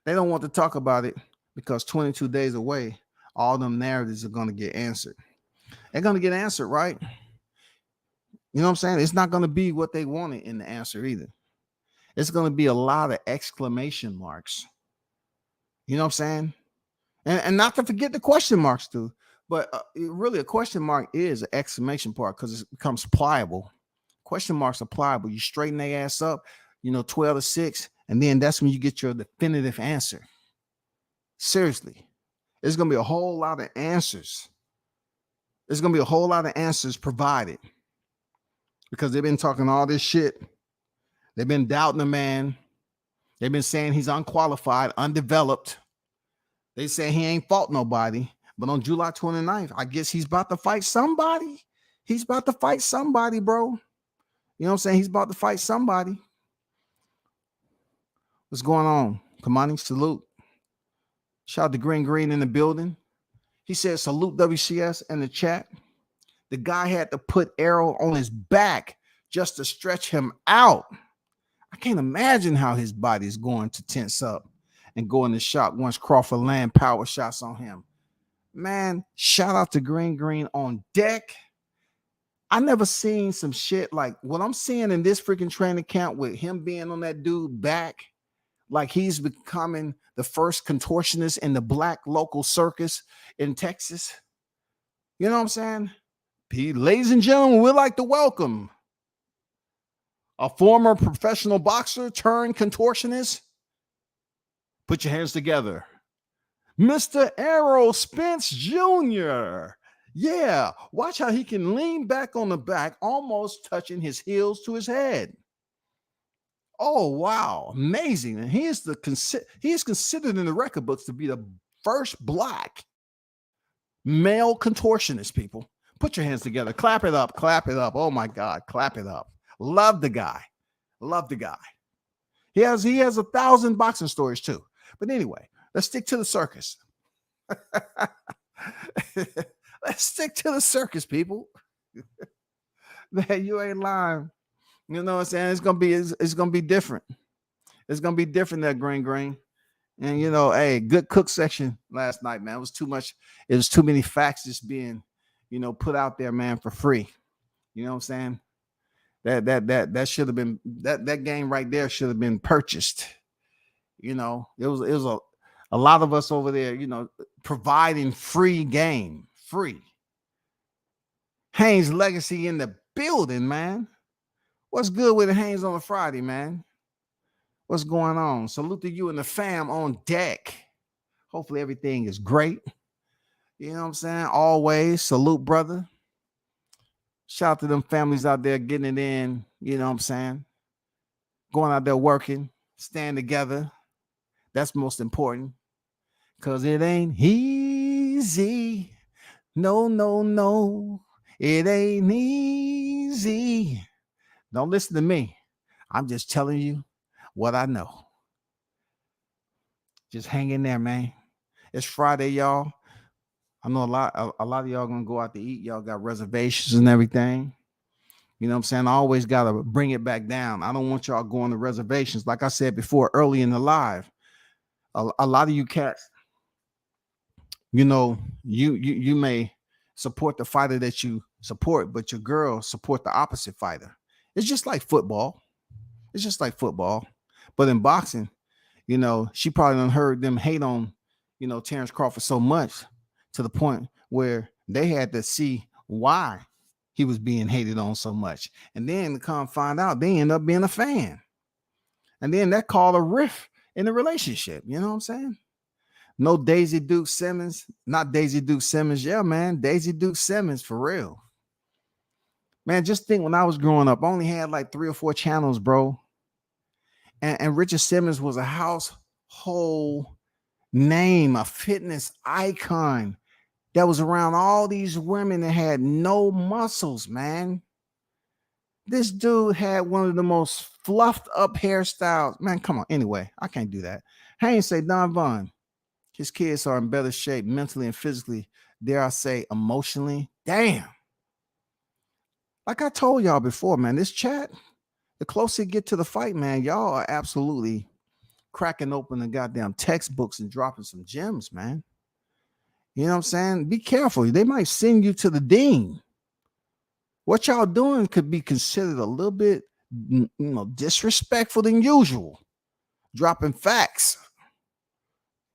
They don't want to talk about it because 22 days away, all them narratives are going to get answered. They're going to get answered, right? You know what I'm saying? It's not going to be what they wanted in the answer either. It's going to be a lot of exclamation marks. You know what I'm saying? And not to forget the question marks too. But really, a question mark is an exclamation mark because it becomes pliable. Question marks are pliable. You straighten their ass up, 12-6, and then that's when you get your definitive answer. Seriously, there's going to be a whole lot of answers. There's going to be a whole lot of answers provided because they've been talking all this shit. They've been doubting the man. They've been saying he's unqualified, undeveloped. They say he ain't fought nobody. But on July 29th, I guess he's about to fight somebody. He's about to fight somebody, bro. You know what I'm saying? He's about to fight somebody. What's going on? Kamani, salute. Shout out to Green in the building. He said, salute WCS in the chat. The guy had to put Arrow on his back just to stretch him out. I can't imagine how his body is going to tense up and go into shock once Crawford land power shots on him. Man, shout out to Green on deck. I never seen some shit like what I'm seeing in this freaking training camp with him being on that dude back, like he's becoming the first contortionist in the black local circus in Texas. You know what I'm saying? Ladies and gentlemen, we'd like to welcome a former professional boxer turned contortionist. Put your hands together. Mr. Errol Spence Jr. Yeah, watch how he can lean back on the back, almost touching his heels to his head. Oh, wow. Amazing. And he is considered in the record books to be the first black male contortionist, people. Put your hands together. Clap it up. Clap it up. Oh, my God. Clap it up. Love the guy. Love the guy. He has 1,000 boxing stories, too. But anyway, let's stick to the circus. Let's stick to the circus, people. Man, you ain't lying. You know what I'm saying? It's gonna be different. It's gonna be different, that green. And you know, hey, good cook section last night, man. It was too much. It was too many facts just being, put out there, man, for free. You know what I'm saying? That should have been that game right there should have been purchased. It was a lot of us over there, providing free game, free. Haynes Legacy in the building, man. What's good with the Haynes on a Friday, man? What's going on? Salute to you and the fam on deck. Hopefully everything is great. You know what I'm saying? Always salute, brother. Shout out to them families out there getting it in. You know what I'm saying? Going out there working, staying together. That's most important. Because it ain't easy. No. It ain't easy. Don't listen to me. I'm just telling you what I know. Just hang in there, man. It's Friday, y'all. I know a lot of y'all gonna go out to eat. Y'all got reservations and everything. You know what I'm saying? I always gotta bring it back down. I don't want y'all going to reservations. Like I said before, early in the live, a lot of you cats, you may support the fighter that you support, but your girl support the opposite fighter. It's just like football. But in boxing, she probably done heard them hate on, Terrence Crawford so much to the point where they had to see why he was being hated on so much. And then to come find out, they end up being a fan. And then that caused a rift in the relationship. You know what I'm saying? No Daisy Duke Simmons, not Daisy Duke Simmons. Yeah, man, Daisy Duke Simmons for real. Man, just think when I was growing up, I only had like 3 or 4 channels, bro. And Richard Simmons was a household name, a fitness icon that was around all these women that had no muscles, man. This dude had one of the most fluffed up hairstyles. Man, come on. Anyway, I can't do that. Haynes say, Don Vaughn, his kids are in better shape mentally and physically, dare I say emotionally. Damn. Like I told y'all before, man, this chat, the closer you get to the fight, man, y'all are absolutely cracking open the goddamn textbooks and dropping some gems, man. You know what I'm saying? Be careful. They might send you to the dean. What y'all doing could be considered a little bit, disrespectful than usual. Dropping facts.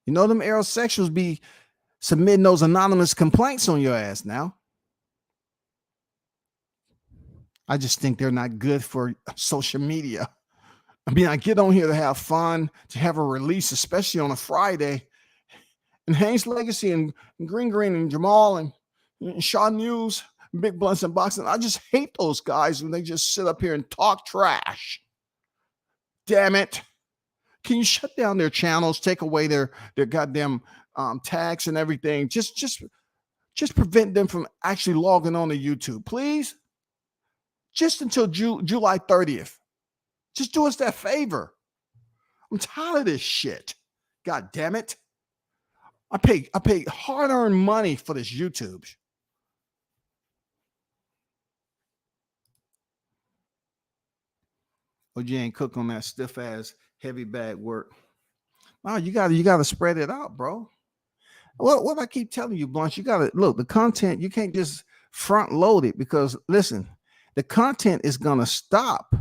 Them aerosexuals be submitting those anonymous complaints on your ass now. I just think they're not good for social media. I mean, I get on here to have fun, to have a release, especially on a Friday. And Haynes Legacy and Green and Jamal and Shaw News, Big Blunts and Boxing. I just hate those guys when they just sit up here and talk trash. Damn it. Can you shut down their channels, take away their goddamn tags and everything? Just Just prevent them from actually logging on to YouTube, please. Just until July 30th. Just do us that favor. I'm tired of this shit. God damn it. I pay hard-earned money for this YouTube. Or you ain't cook on that stiff ass heavy bag work. No, you gotta spread it out, bro. What I keep telling you, Blanche, you gotta look, the content, you can't just front load it, because listen, the content is gonna stop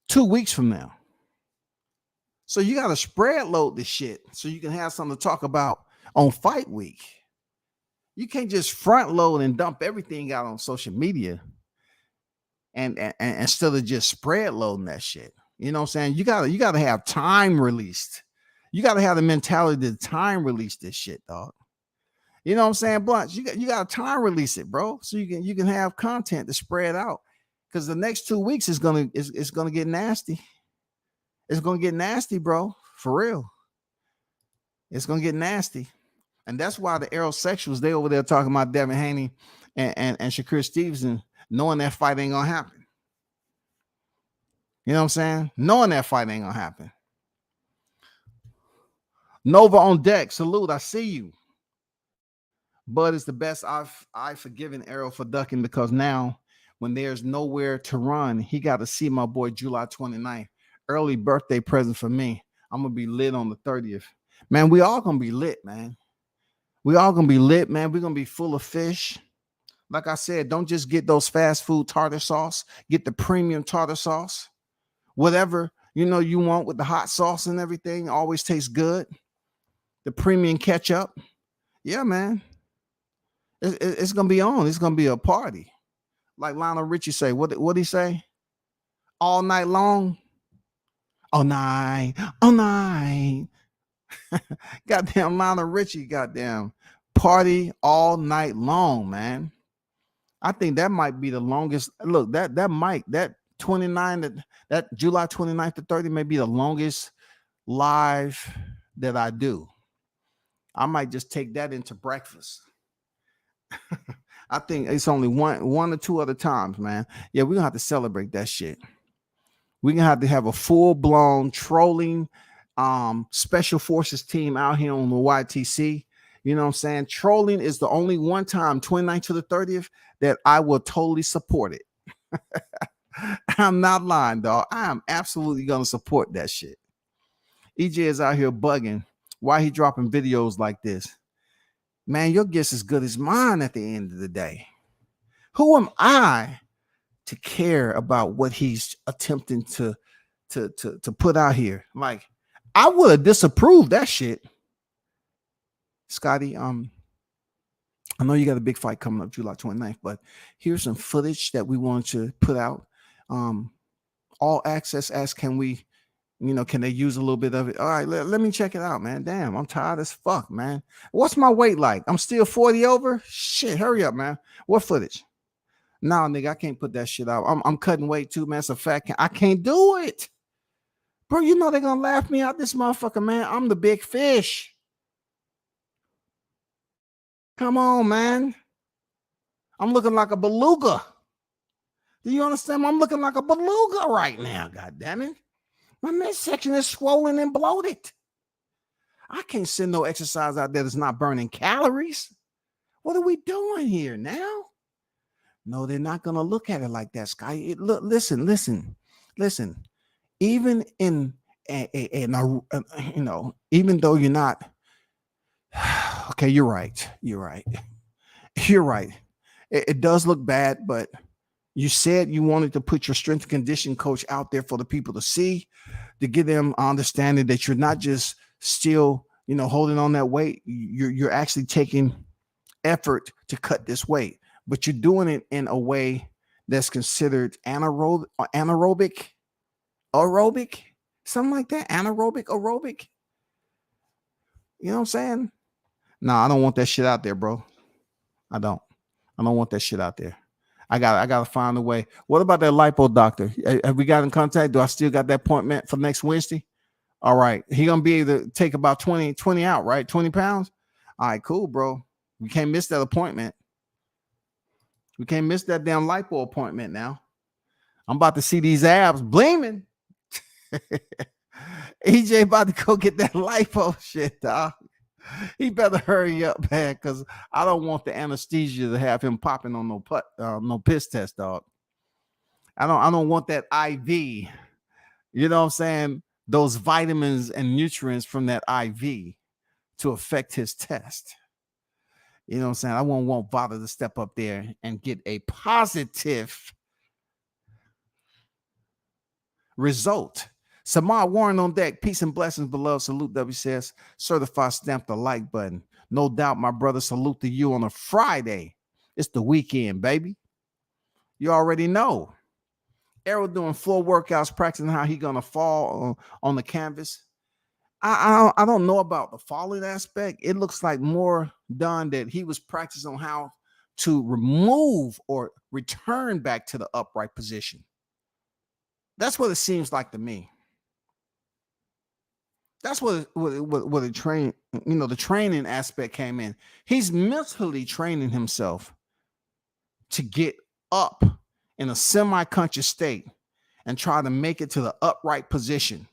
2 weeks from now. So you gotta spread load this shit so you can have something to talk about on fight week. You can't just front load and dump everything out on social media and instead of just spread loading that shit. You know what I'm saying? You gotta have time released. You gotta have the mentality to time release this shit, dog. You know what I'm saying, Blunt? You got to time release it, bro, so you can have content to spread out. Because the next 2 weeks is gonna get nasty. It's gonna get nasty, bro, for real. It's gonna get nasty, and that's why the aerosexuals, they over there talking about Devin Haney and Shakur Stevenson, knowing that fight ain't gonna happen. You know what I'm saying? Knowing that fight ain't gonna happen. Nova on deck, salute. I see you. Bud is the best I've forgiven Arrow for ducking, because now when there's nowhere to run, he got to see my boy July 29th. Early birthday present for me. I'm gonna be lit on the 30th. Man, we all gonna be lit, man. We all gonna be lit, man. We're gonna be full of fish. Like I said, don't just get those fast food tartar sauce. Get the premium tartar sauce. Whatever you want with the hot sauce and everything always tastes good. The premium ketchup. Yeah, man. It's gonna be on. It's gonna be a party. Like Lionel Richie say. What he say? All night long. All night. Goddamn Lionel Richie, goddamn party all night long, man. I think that might be the longest. Look, that 29, that July 29th to 30 may be the longest live that I do. I might just take that into breakfast. I think it's only one or two other times, man. Yeah, we're gonna have to celebrate that shit. We're gonna have to have a full-blown trolling special forces team out here on the YTC. You know what I'm saying? Trolling is the only one time, 29th to the 30th, that I will totally support it. I'm not lying, dog. I am absolutely gonna support that shit. EJ is out here bugging. Why he dropping videos like this? Man, your guess is as good as mine at the end of the day. Who am I to care about what he's attempting to put out here? Like, I would have disapproved that shit. Scotty, I know you got a big fight coming up July 29th, but here's some footage that we wanted to put out. All Access asked, can they use a little bit of it? All right, let me check it out, man. Damn, I'm tired as fuck, man. What's my weight like? I'm still 40 over? Shit, hurry up, man. What footage? Nah, nigga, I can't put that shit out. I'm cutting weight too, man. It's a fact. I can't do it. Bro, you know they're going to laugh me out this motherfucker, man. I'm the big fish. Come on, man. I'm looking like a beluga. Do you understand? I'm looking like a beluga right now, God damn it. My midsection is swollen and bloated. I can't send no exercise out there that's not burning calories. What are we doing here now? No, they're not going to look at it like that, Sky. Listen. Even in even though you're not, okay, you're right. It does look bad, but you said you wanted to put your strength and condition coach out there for the people to see, to give them understanding that you're not just still, holding on that weight. You're actually taking effort to cut this weight, but you're doing it in a way that's considered aerobic, something like that. Aerobic. You know what I'm saying? No, I don't want that shit out there, bro. I don't want that shit out there. I gotta find a way. What about that lipo doctor? Have we got in contact? Do I still got that appointment for next Wednesday? All right. He gonna be able to take about 20 out, right? 20 pounds. All right, cool, bro. We can't miss that appointment. We can't miss that damn lipo appointment now. I'm about to see these abs gleaming. EJ about to go get that lipo shit, dog. He better hurry up, man, because I don't want the anesthesia to have him popping on no piss test, dog. I don't want that IV. You know what I'm saying? Those vitamins and nutrients from that IV to affect his test. You know what I'm saying? I won't bother to step up there and get a positive result. Samar Warren on deck. Peace and blessings, beloved. Salute, WCS. Certified, stamp the like button. No doubt, my brother. Salute to you on a Friday. It's the weekend, baby. You already know. Errol doing floor workouts, practicing how he gonna fall on the canvas. I don't know about the falling aspect. It looks like more done that he was practicing on how to remove or return back to the upright position. That's what it seems like to me. That's what the training aspect came in. He's mentally training himself to get up in a semi-conscious state and try to make it to the upright position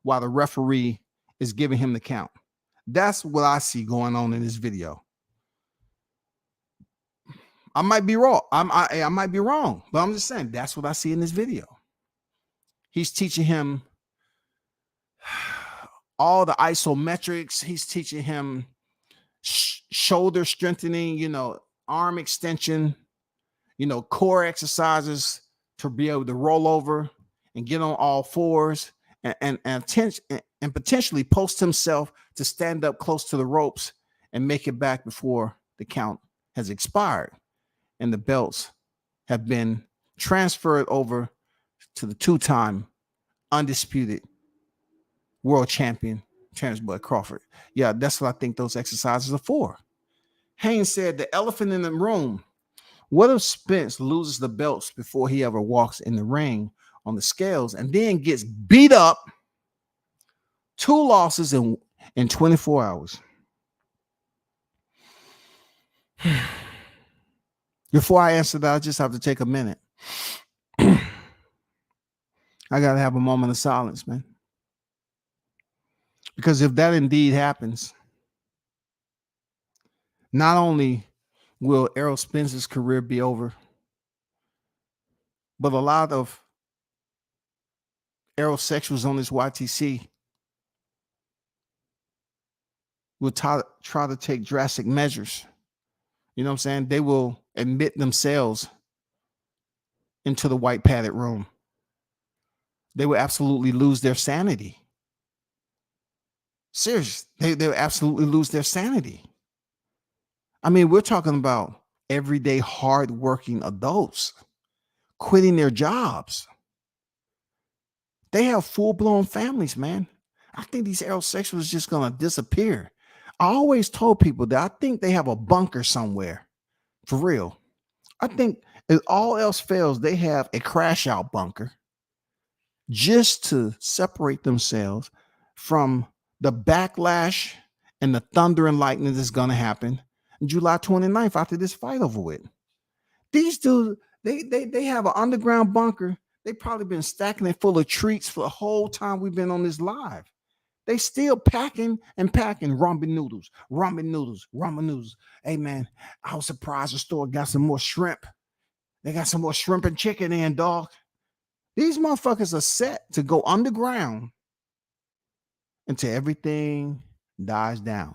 while the referee is giving him the count. That's what I see going on in this video. I might be wrong. I might be wrong, but I'm just saying that's what I see in this video. He's teaching him all the isometrics. He's teaching him shoulder strengthening, arm extension, core exercises to be able to roll over and get on all fours and potentially post himself to stand up close to the ropes and make it back before the count has expired and the belts have been transferred over to the two-time undisputed world champion, Terrence Bud Crawford. Yeah, that's what I think those exercises are for. Haynes said the elephant in the room. What if Spence loses the belts before he ever walks in the ring on the scales and then gets beat up? 2 losses in 24 hours. Before I answer that, I just have to take a minute. I got to have a moment of silence, man. Because if that indeed happens, not only will Errol Spence's career be over, but a lot of aerosexuals on this YTC will try to take drastic measures. You know what I'm saying? They will admit themselves into the white padded room. They will absolutely lose their sanity. Serious. They will absolutely lose their sanity. I mean, we're talking about everyday hardworking adults quitting their jobs. They have full-blown families, man. I think these aerosexuals are just going to disappear. I always told people that I think they have a bunker somewhere. For real. I think if all else fails, they have a crash out bunker just to separate themselves from the backlash and the thunder and lightning that's going to happen July 29th after this fight over with. These dudes, they have an underground bunker. They've probably been stacking it full of treats for the whole time we've been on this live. They still packing ramen noodles. Hey, man, I was surprised the store got some more shrimp. They got some more shrimp and chicken in, dog. These motherfuckers are set to go underground until everything dies down.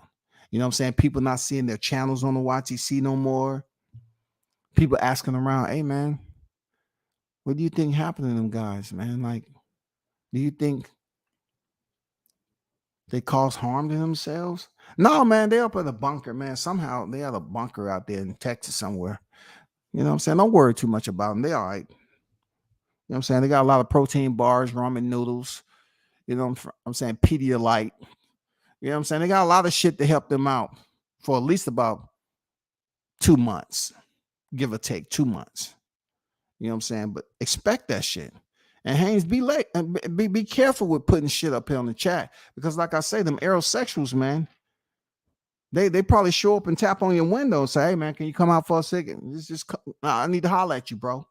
You know what I'm saying? People not seeing their channels on the YTC no more. People asking around, hey, man, what do you think happened to them guys, man? Like, do you think they cause harm to themselves? No, man, they're up at a bunker, man. Somehow they have a bunker out there in Texas somewhere. You know what I'm saying? Don't worry too much about them. They're all right. You know what I'm saying? They got a lot of protein bars, ramen noodles. You know what I'm saying? Pedialyte. You know what I'm saying? They got a lot of shit to help them out for at least about 2 months, give or take 2 months. You know what I'm saying? But expect that shit. And Haynes, be careful with putting shit up here on the chat because, like I say, them aerosexuals, man, They probably show up and tap on your window and say, "Hey man, can you come out for a second? I need to holler at you, bro."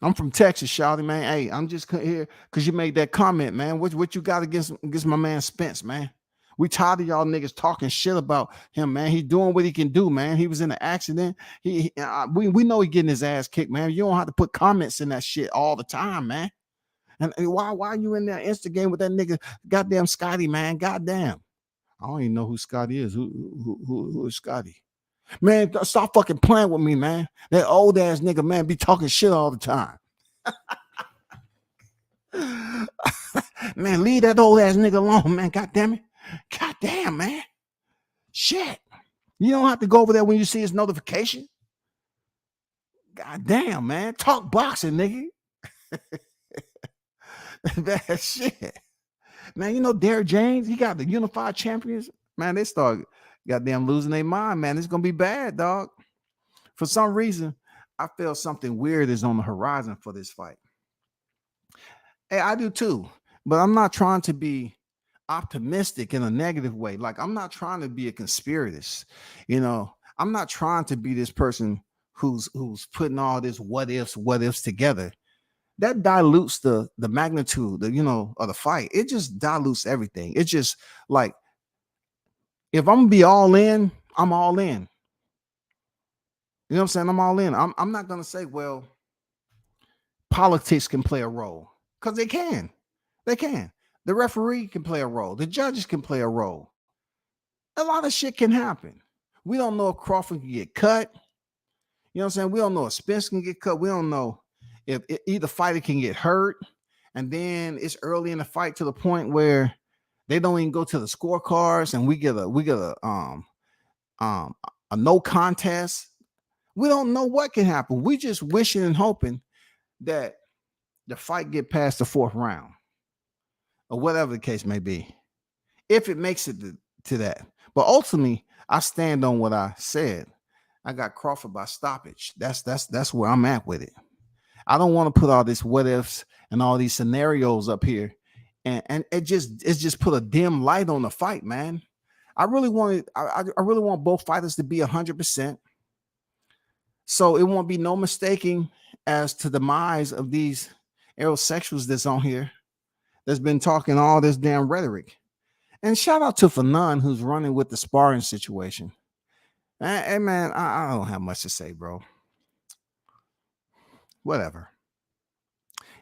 I'm from Texas, shouty, man. Hey, I'm just here because you made that comment, man. What you got against my man Spence, man? We tired of y'all niggas talking shit about him, man. He doing what he can do, man. He was in an accident. We know he getting his ass kicked, man. You don't have to put comments in that shit all the time, man. And why you in there Instagram with that nigga, goddamn Scotty, man? Goddamn. I don't even know who Scotty is. Who is Scotty? Man, stop fucking playing with me, man. That old ass nigga, man, be talking shit all the time. Man, leave that old ass nigga alone, man. God damn it. God damn, man. Shit. You don't have to go over there when you see his notification. God damn, man. Talk boxing, nigga. That shit. Man, you know Derrick James, he got the unified champions. Man, they start goddamn losing their mind, man. It's gonna be bad, dog. For some reason, I feel something weird is on the horizon for this fight. Hey, I do too, but I'm not trying to be optimistic in a negative way. Like, I'm not trying to be a conspiratist. I'm not trying to be this person who's putting all this what ifs together. That dilutes the magnitude, of the fight. It just dilutes everything. It's just like, if I'm gonna be all in, I'm all in. You know what I'm saying? I'm all in. I'm not gonna say, well, politics can play a role, because they can. They can. The referee can play a role. The judges can play a role. A lot of shit can happen. We don't know if Crawford can get cut. You know what I'm saying? We don't know if Spence can get cut. We don't know if either fighter can get hurt. And then it's early in the fight to the point where they don't even go to the scorecards, and we get a no contest. We don't know what can happen. We just wishing and hoping that the fight get past the fourth round, or whatever the case may be, if it makes it to that. But ultimately, I stand on what I said. I got Crawford by stoppage. That's where I'm at with it. I don't want to put all this what ifs and all these scenarios up here, and it's just put a dim light on the fight, man. I really want both fighters to be 100%, so it won't be no mistaking as to the demise of these aerosexuals that's on here, that's been talking all this damn rhetoric. And shout out to Fanon, who's running with the sparring situation. Hey man, I don't have much to say, bro. Whatever.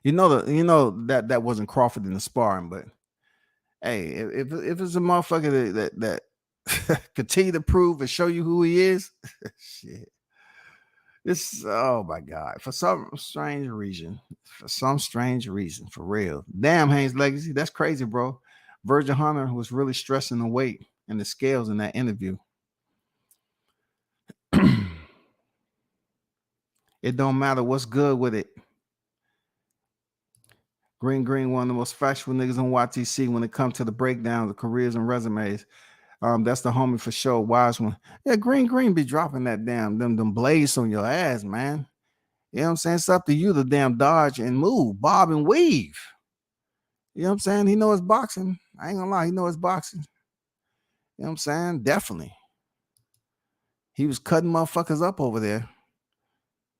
That wasn't Crawford in the sparring, but hey, if it's a motherfucker that continue to prove and show you who he is, shit. Oh my God, for some strange reason, for real. Damn, Haynes Legacy, that's crazy, bro. Virgil Hunter was really stressing the weight and the scales in that interview. It don't matter what's good with it. Green, one of the most factual niggas on YTC when it comes to the breakdown of careers and resumes. That's the homie for sure. Wise one. Yeah, Green be dropping that damn them blades on your ass, man. You know what I'm saying? It's up to you to damn dodge and move, bob and weave. You know what I'm saying? He knows boxing. I ain't gonna lie, he knows boxing. You know what I'm saying? Definitely. He was cutting motherfuckers up over there.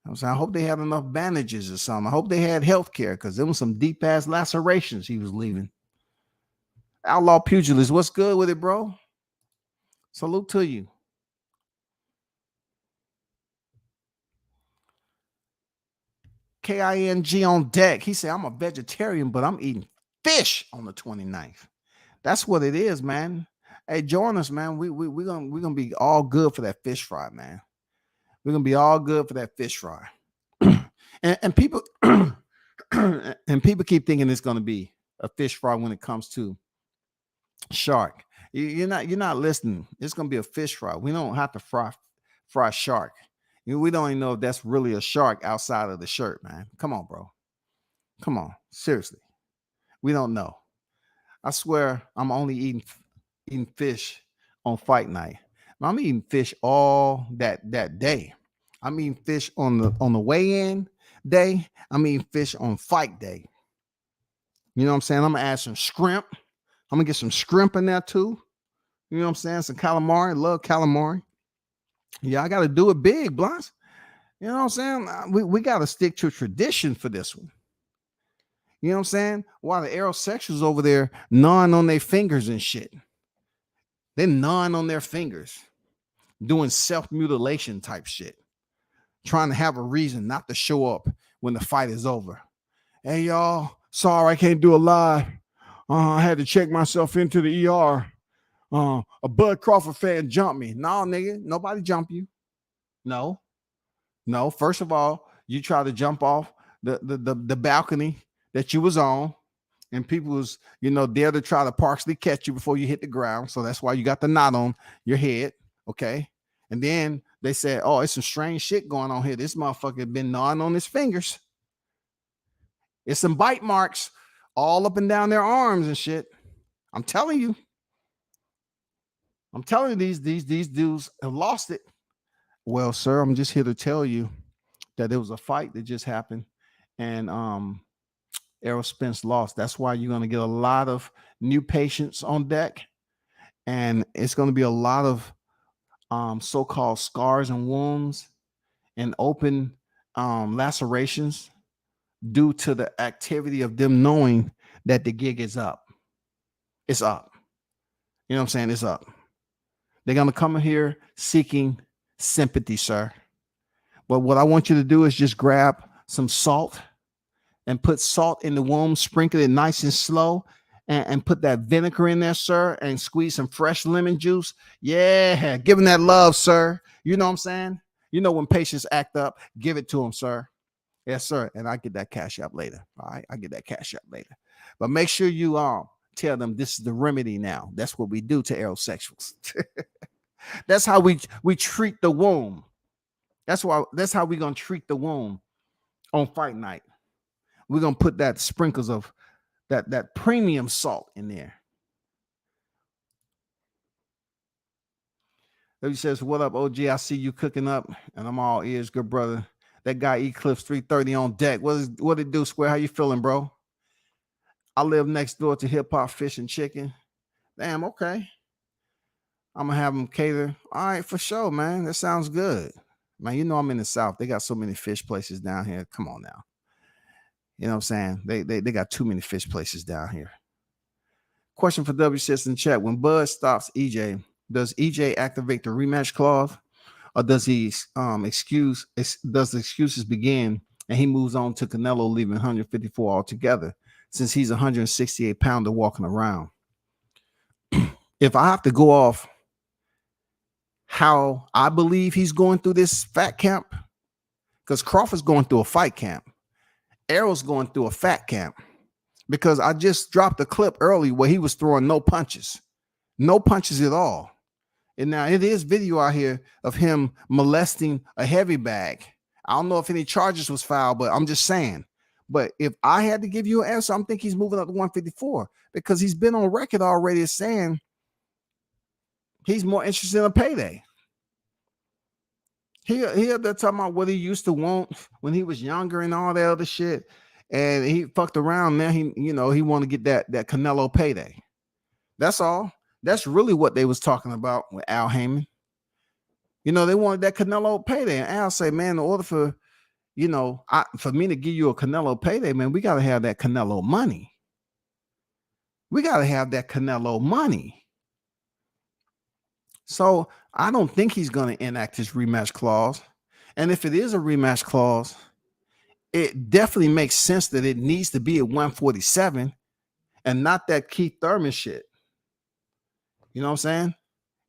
I'm saying, I hope they had enough bandages or something. I hope they had health care, because there was some deep ass lacerations he was leaving. Outlaw Pugilist, what's good with it, bro? Salute to you. KING on deck. He said, I'm a vegetarian, but I'm eating fish on the 29th. That's what it is, man. Hey, join us, man. We're gonna be all good for that fish fry, man. We're gonna be all good for that fish fry. and people and people keep thinking it's gonna be a fish fry when it comes to shark. You're not listening. It's gonna be a fish fry. We don't have to fry shark. We don't even know if that's really a shark outside of the shirt, man. Come on, bro. Come on, seriously. We don't know. I swear, I'm only eating fish on fight night. I'm eating fish all that day. I'm eating fish on the weigh-in day. I'm eating fish on fight day. You know what I'm saying? I'm gonna add some shrimp, I'm gonna get some shrimp in there too. You know what I'm saying? Some calamari. Love calamari. Yeah, I gotta do it big, Blunts. You know what I'm saying? We gotta stick to tradition for this one. You know what I'm saying? While the aerosexuals over there gnawing on their fingers and shit. They're gnawing on their fingers, doing self-mutilation type shit, trying to have a reason not to show up when the fight is over. Hey, y'all, sorry I can't do a live. I had to check myself into the ER. A Bud Crawford fan jumped me. No, nigga, nobody jumped you. No. First of all, you try to jump off the balcony that you was on, and people was, there to try to partially catch you before you hit the ground. So that's why you got the knot on your head. Okay. And then they said, oh, it's some strange shit going on here. This motherfucker been gnawing on his fingers. It's some bite marks all up and down their arms and shit. I'm telling you, these dudes have lost it. Well, sir, I'm just here to tell you that there was a fight that just happened, and Errol Spence lost. That's why you're going to get a lot of new patients on deck, and it's going to be a lot of so-called scars and wounds and open lacerations due to the activity of them knowing that the gig is up. It's up. You know what I'm saying? It's up. They're going to come in here seeking sympathy, sir. But what I want you to do is just grab some salt and put salt in the womb, sprinkle it nice and slow, and put that vinegar in there, sir, and squeeze some fresh lemon juice. Yeah, give them that love, sir. You know what I'm saying? You know when patients act up, give it to them, sir. Yes, sir. And I get that cash up later. All right, I get that cash up later. But make sure you tell them this is the remedy now. That's what we do to aerosexuals. That's how we treat the womb. That's how we're gonna treat the womb on fight night. We're gonna put that sprinkles of that premium salt in there. He says, "What up, OG? I see you cooking up, and I'm all ears, good brother. That guy Eclipse 330 on deck. What it do, Square? How you feeling, bro? I live next door to Hip Hop Fish and Chicken. Damn, okay. I'm gonna have them cater. All right, for sure, man. That sounds good, man. You know I'm in the South. They got so many fish places down here. Come on now. You know what I'm saying? They got too many fish places down here. Question for WCS in the chat: when Bud stops EJ, does EJ activate the rematch clause, or does he does the excuses begin and he moves on to Canelo, leaving 154 altogether, since he's a 168 pounder walking around? If I have to go off how I believe he's going through this fat camp, because Crawford's going through a fight camp, Errol's going through a fat camp, because I just dropped a clip early where he was throwing no punches at all. And now it is video out here of him molesting a heavy bag. I don't know if any charges was filed, but I'm just saying. But if I had to give you an answer, I'm thinking he's moving up to 154, because he's been on record already as saying he's more interested in a payday. He up there talking about what he used to want when he was younger and all that other shit. And he fucked around. Now he want to get that Canelo payday. That's all. That's really what they was talking about with Al Heyman. They wanted that Canelo payday. And Al say, man, in order for, for me to give you a Canelo payday, man, we got to have that Canelo money. We got to have that Canelo money. So I don't think he's going to enact his rematch clause. And if it is a rematch clause, it definitely makes sense that it needs to be at 147 and not that Keith Thurman shit. You know what I'm saying?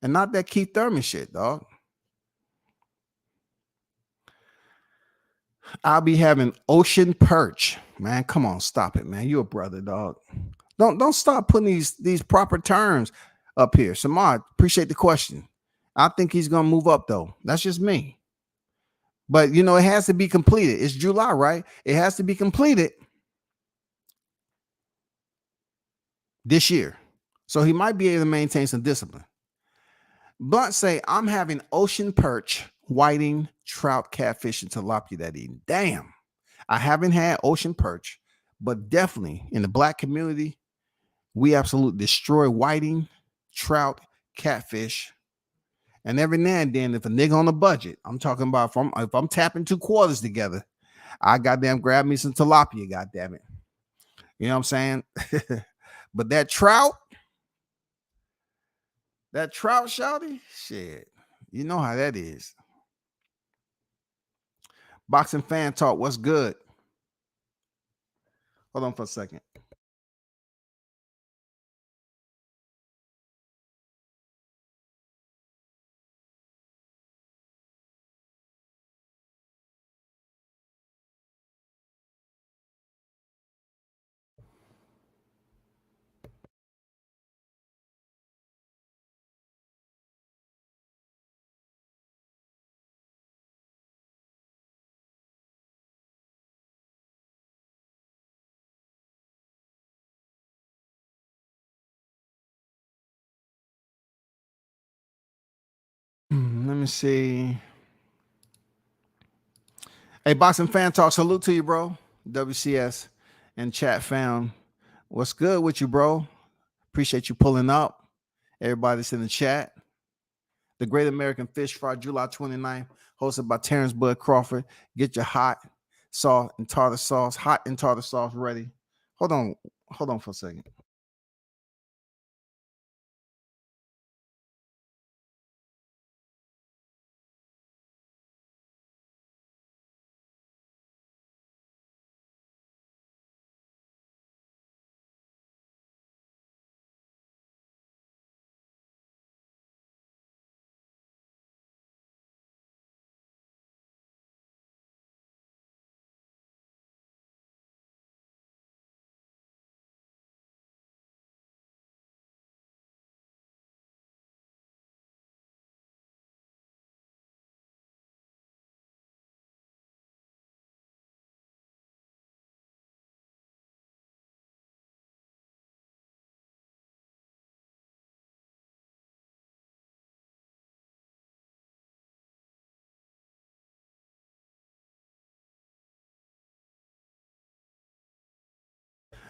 And not that Keith Thurman shit, dog. I'll be having ocean perch. Man, come on, stop it, man. You a brother, dog. Don't stop putting these proper terms up here. Samad, appreciate the question. I think he's gonna move up though. That's just me. But it has to be completed. It's July, right? It has to be completed this year. So he might be able to maintain some discipline. Blunt say, I'm having ocean perch, whiting, trout, catfish, and tilapia that evening. Damn. I haven't had ocean perch, but definitely in the black community, We absolutely destroy whiting, trout, catfish. And every now and then, if a nigga on a budget, I'm talking about if I'm tapping 2 quarters together, I goddamn grab me some tilapia, goddamn it. You know what I'm saying? But that trout, shawty, shit, you know how that is. Boxing fan talk, what's good? Hold on for a second. Let me see. Hey, Boxing Fan Talk, salute to you, bro. WCS and chat fam. What's good with you, bro? Appreciate you pulling up. Everybody's in the chat. The Great American Fish Fry, July 29th, hosted by Terrence Bud Crawford. Get your hot and tartar sauce ready. Hold on for a second.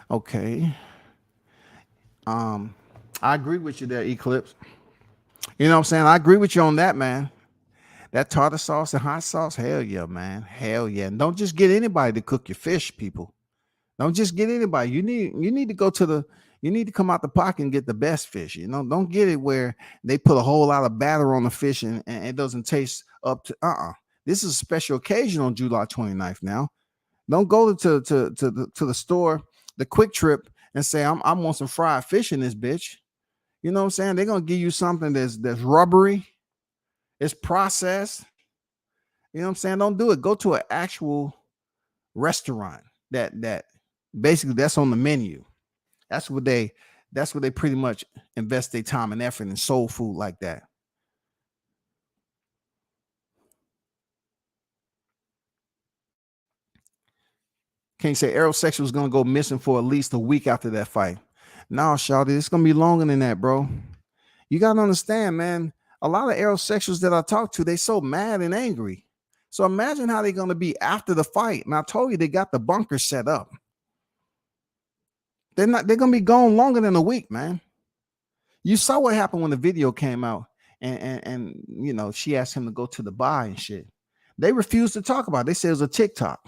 Okay. I agree with you there, Eclipse. You know what I'm saying? I agree with you on that, man. That tartar sauce and hot sauce, hell yeah, man. Hell yeah. And don't just get anybody to cook your fish, people. Don't just get anybody. You need to go to you need to come out the pocket and get the best fish. You know, don't get it where they put a whole lot of batter on the fish and it doesn't taste up to This is a special occasion on July 29th now. Don't go to the store, the Quick Trip, and say, I want some fried fish in this bitch. You know what I'm saying? They're gonna give you something that's rubbery, it's processed. You know what I'm saying? Don't do it. Go to an actual restaurant that basically that's on the menu. That's what they pretty much invest their time and effort in soul food like that. Can't say Aerosexual is gonna go missing for at least a week after that fight. No, Shawty, it's gonna be longer than that, bro. You gotta understand, man. A lot of Aerosexuals that I talk to, they so mad and angry. So imagine how they're gonna be after the fight. And I told you they got the bunker set up. They're gonna be gone longer than a week, man. You saw what happened when the video came out, and you know, she asked him to go to the bar and shit. They refused to talk about it. They said it was a TikTok.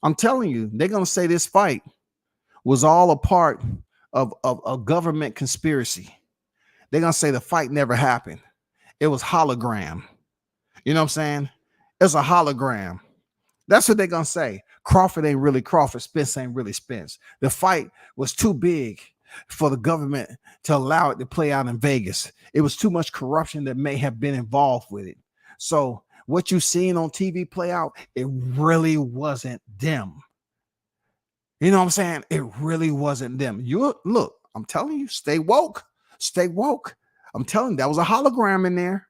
I'm telling you, they're gonna say this fight was all a part of a government conspiracy. They're gonna say the fight never happened. It was hologram. You know what I'm saying? It's a hologram. That's what they're gonna say. Crawford ain't really Crawford. Spence ain't really Spence. The fight was too big for the government to allow it to play out in Vegas. It was too much corruption that may have been involved with it. So what you seen on TV play out, it really wasn't them. You know what I'm saying? It really wasn't them. You look, I'm telling you, stay woke. Stay woke. I'm telling you, that was a hologram in there.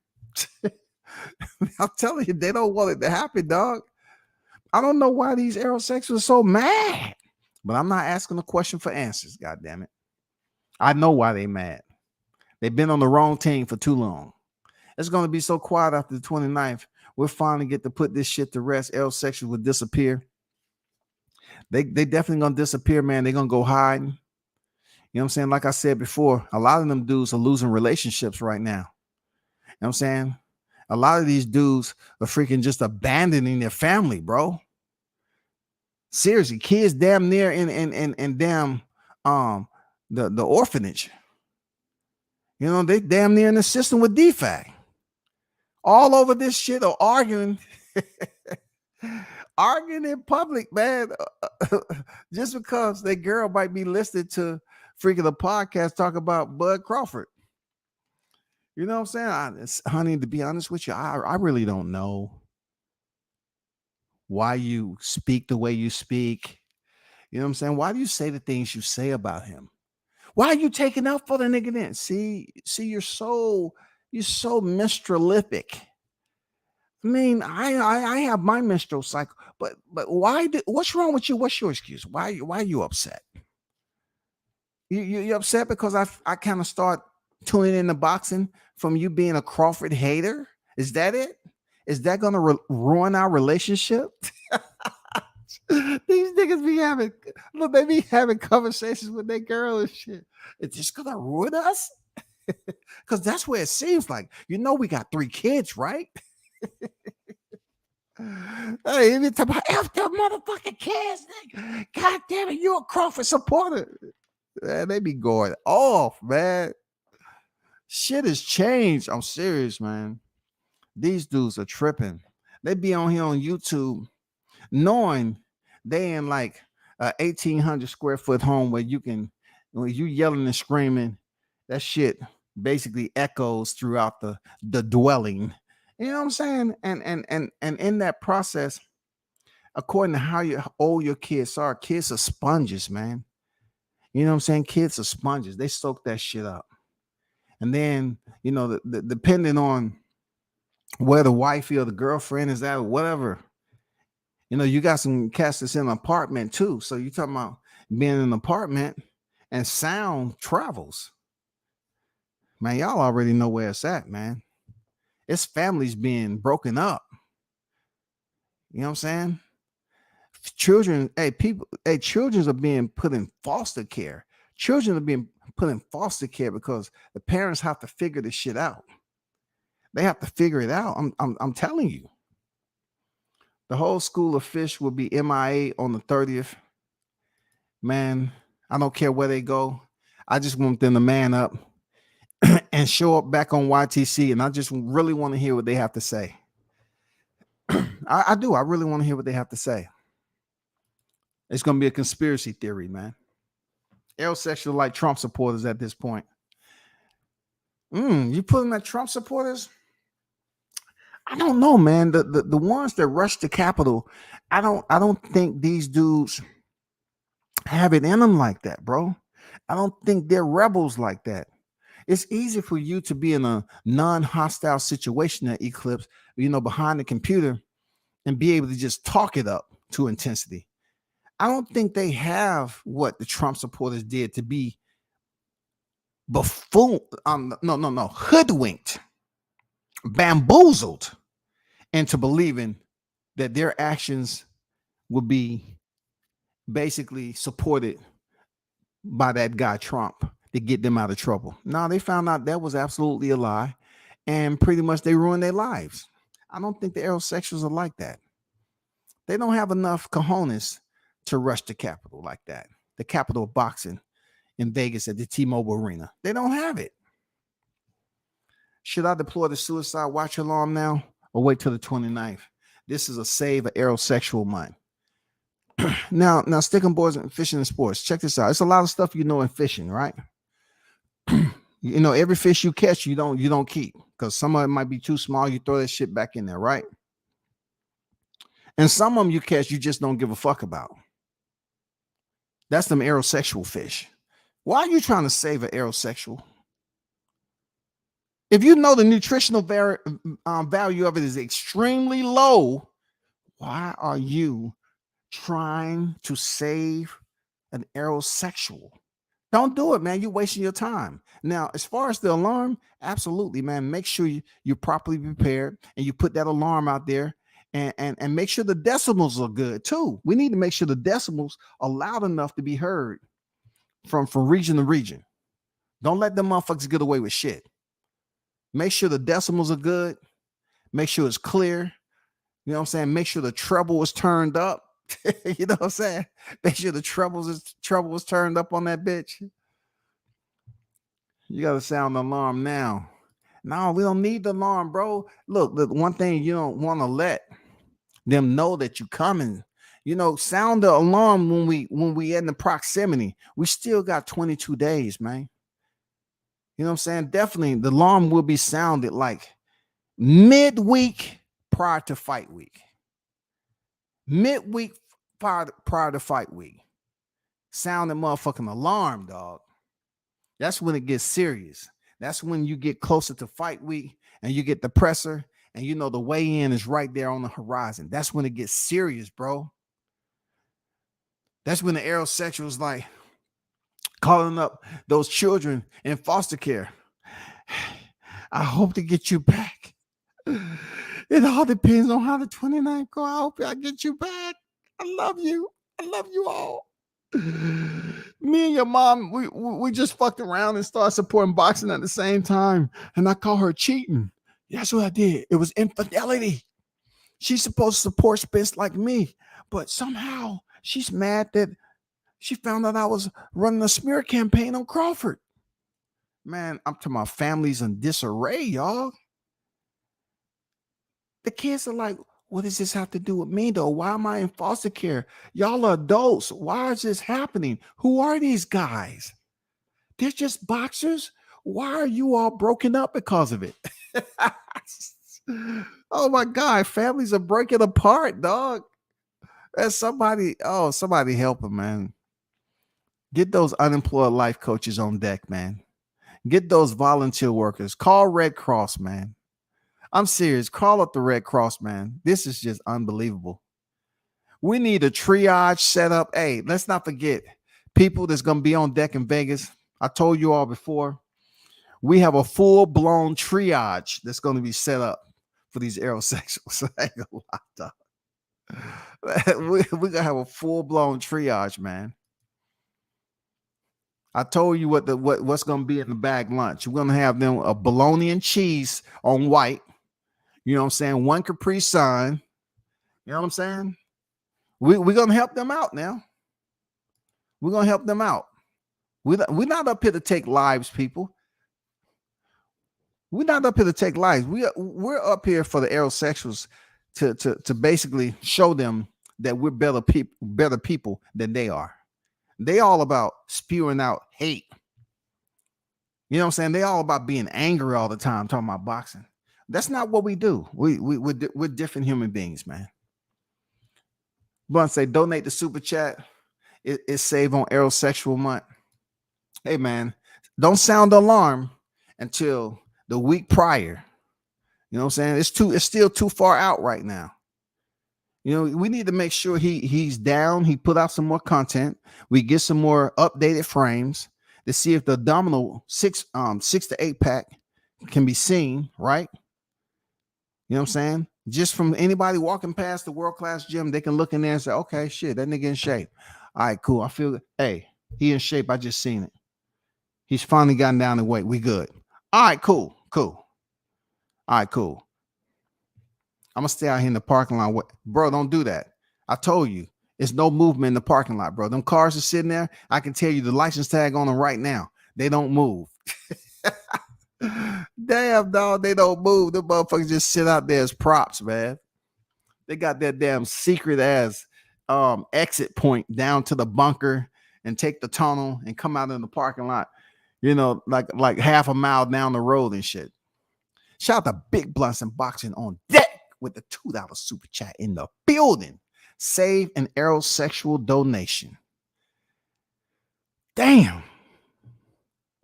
I'm telling you, they don't want it to happen, dog. I don't know why these Aerosexuals are so mad, but I'm not asking a question for answers. God damn it. I know why they mad. They've been on the wrong team for too long. It's going to be so quiet after the 29th. We'll finally get to put this shit to rest. Aerosexuals will disappear. They definitely going to disappear, man. They're going to go hiding. You know what I'm saying? Like I said before, a lot of them dudes are losing relationships right now. You know what I'm saying? A lot of these dudes are freaking just abandoning their family, bro. Seriously, kids damn near in damn the orphanage. You know, they damn near in the system with DFAC. All over this shit or arguing, arguing in public, man. Just because that girl might be listening to freaking the podcast talk about Bud Crawford. You know what I'm saying? Honey, to be honest with you, I really don't know why you speak the way you speak. You know what I'm saying? Why do you say the things you say about him? Why are you taking up for the nigga then? See, you're so mistralific. I mean, I have my menstrual cycle, but why? What's wrong with you? What's your excuse? Why are you upset? You upset because I kind of start tuning into boxing from you being a Crawford hater? Is that it? Is that gonna ruin our relationship? These niggas be having look, they be having conversations with their girl and shit. It's just gonna ruin us? Because that's where it seems like. You know, we got 3 kids, right? Hey, even talk about F the motherfucking kids, nigga. God damn it, you a Crawford supporter. Man, they be going off, man. Shit has changed. I'm serious, man. These dudes are tripping. They be on here on YouTube knowing they in like a 1,800 square foot home where when you yelling and screaming, that shit basically echoes throughout the dwelling. You know what I'm saying? And in that process, according to how old your kids are sponges, man. You know what I'm saying? Kids are sponges. They soak that shit up. And then, you know, depending on where the wifey or the girlfriend is at or whatever, you know, you got some cats that's in an apartment too. So you talking about being in an apartment and sound travels. Man, y'all already know where it's at, man. It's families being broken up. You know what I'm saying? Children are being put in foster care. Children are being put in foster care because the parents have to figure this shit out. They have to figure it out. I'm telling you. The whole school of fish will be MIA on the 30th. Man, I don't care where they go. I just want them to man up and show up back on YTC. And I just really want to hear what they have to say. I do. I really want to hear what they have to say. It's going to be a conspiracy theory, man. Aerosexual like Trump supporters at this point. You putting that Trump supporters? I don't know, man. The ones that rush the Capitol, I don't think these dudes have it in them like that, bro. I don't think they're rebels like that. It's easy for you to be in a non-hostile situation at Eclipse, you know, behind the computer and be able to just talk it up to intensity. I don't think they have what the Trump supporters did to be hoodwinked, bamboozled into believing that their actions would be basically supported by that guy Trump to get them out of trouble. No, they found out that was absolutely a lie, and pretty much they ruined their lives. I don't think the aerosexuals are like that. They don't have enough cojones to rush the Capitol like that. The Capitol of boxing in Vegas at the T-Mobile Arena. They don't have it. Should I deploy the suicide watch alarm now or wait till the 29th? This is a save an aerosexual month. Now, sticking boys and fishing and sports. Check this out. It's a lot of stuff you know in fishing, right? You know, every fish you catch, you don't keep because some of it might be too small. You throw that shit back in there, right? And some of them you catch, you just don't give a fuck about. That's them aerosexual fish. Why are you trying to save an aerosexual? If you know the nutritional value of it is extremely low, why are you trying to save an aerosexual? Don't do it, man. You're wasting your time. Now, as far as the alarm, absolutely, man. Make sure you're properly prepared and you put that alarm out there and make sure the decibels are good too. We need to make sure the decibels are loud enough to be heard from region to region. Don't let them motherfuckers get away with shit. Make sure the decimals are good. Make sure it's clear. You know what I'm saying? Make sure the treble is turned up. You know what I'm saying? Make sure the treble is turned up on that bitch. You gotta sound the alarm now. No, we don't need the alarm, bro. Look, the one thing you don't want to let them know that you coming. You know, sound the alarm when we in the proximity. We still got 22 days, man. You know what I'm saying? Definitely the alarm will be sounded like midweek prior to fight week. Midweek prior to fight week. Sound the motherfucking alarm, dog. That's when it gets serious. That's when you get closer to fight week and you get the presser and you know the weigh in is right there on the horizon. That's when it gets serious, bro. That's when the aerosexuals like calling up those children in foster care. I hope to get you back. It all depends on how the 29th go. I hope I get you back. I love you. I love you all. Me and your mom, we just fucked around and started supporting boxing at the same time. And I call her cheating. That's what I did. It was infidelity. She's supposed to support Spence like me. But somehow she's mad that she found out I was running a smear campaign on Crawford. Man, I'm to my family's in disarray, y'all. The kids are like, what does this have to do with me, though? Why am I in foster care? Y'all are adults. Why is this happening? Who are these guys? They're just boxers. Why are you all broken up because of it? Oh, my God. Families are breaking apart, dog. And somebody help them, man. Get those unemployed life coaches on deck, man. Get those volunteer workers. Call Red Cross, man. I'm serious. Call up the Red Cross, man. This is just unbelievable. We need a triage set up. Hey, let's not forget people that's going to be on deck in Vegas. I told you all before, we have a full-blown triage that's going to be set up for these aerosexuals. We're going to have a full-blown triage, man. I told you what's going to be in the bag lunch. We're going to have them a bologna and cheese on white. You know what I'm saying? One Capri Sun. You know what I'm saying? We're going to help them out now. We're going to help them out. We're not up here to take lives, people. We're not up here to take lives. We're up here for the aerosexuals to basically show them that we're better people than they are. They all about spewing out hate. You know what I'm saying? They all about being angry all the time, talking about boxing. That's not what we do. We're different human beings, man. But say donate the super chat. It's save on Aerosexual Month. Hey, man, don't sound the alarm until the week prior. You know what I'm saying? It's still too far out right now. You know, we need to make sure he's down. He put out some more content. We get some more updated frames to see if the abdominal 6 to 8 pack can be seen, right? You know what I'm saying? Just from anybody walking past the world-class gym, they can look in there and say, okay, shit, that nigga in shape. All right, cool. I feel good. Hey, he in shape. I just seen it. He's finally gotten down in weight. We good. All right, cool. All right, cool. I'm going to stay out here in the parking lot. Bro, don't do that. I told you, it's no movement in the parking lot, bro. Them cars are sitting there. I can tell you the license tag on them right now. They don't move. Damn, dog, they don't move. The motherfuckers just sit out there as props, man. They got that damn secret ass exit point down to the bunker and take the tunnel and come out in the parking lot, you know, like half a mile down the road and shit. Shout out to Big Blunts and Boxing on deck with the $2 super chat in the building. Save an aerosexual donation. Damn.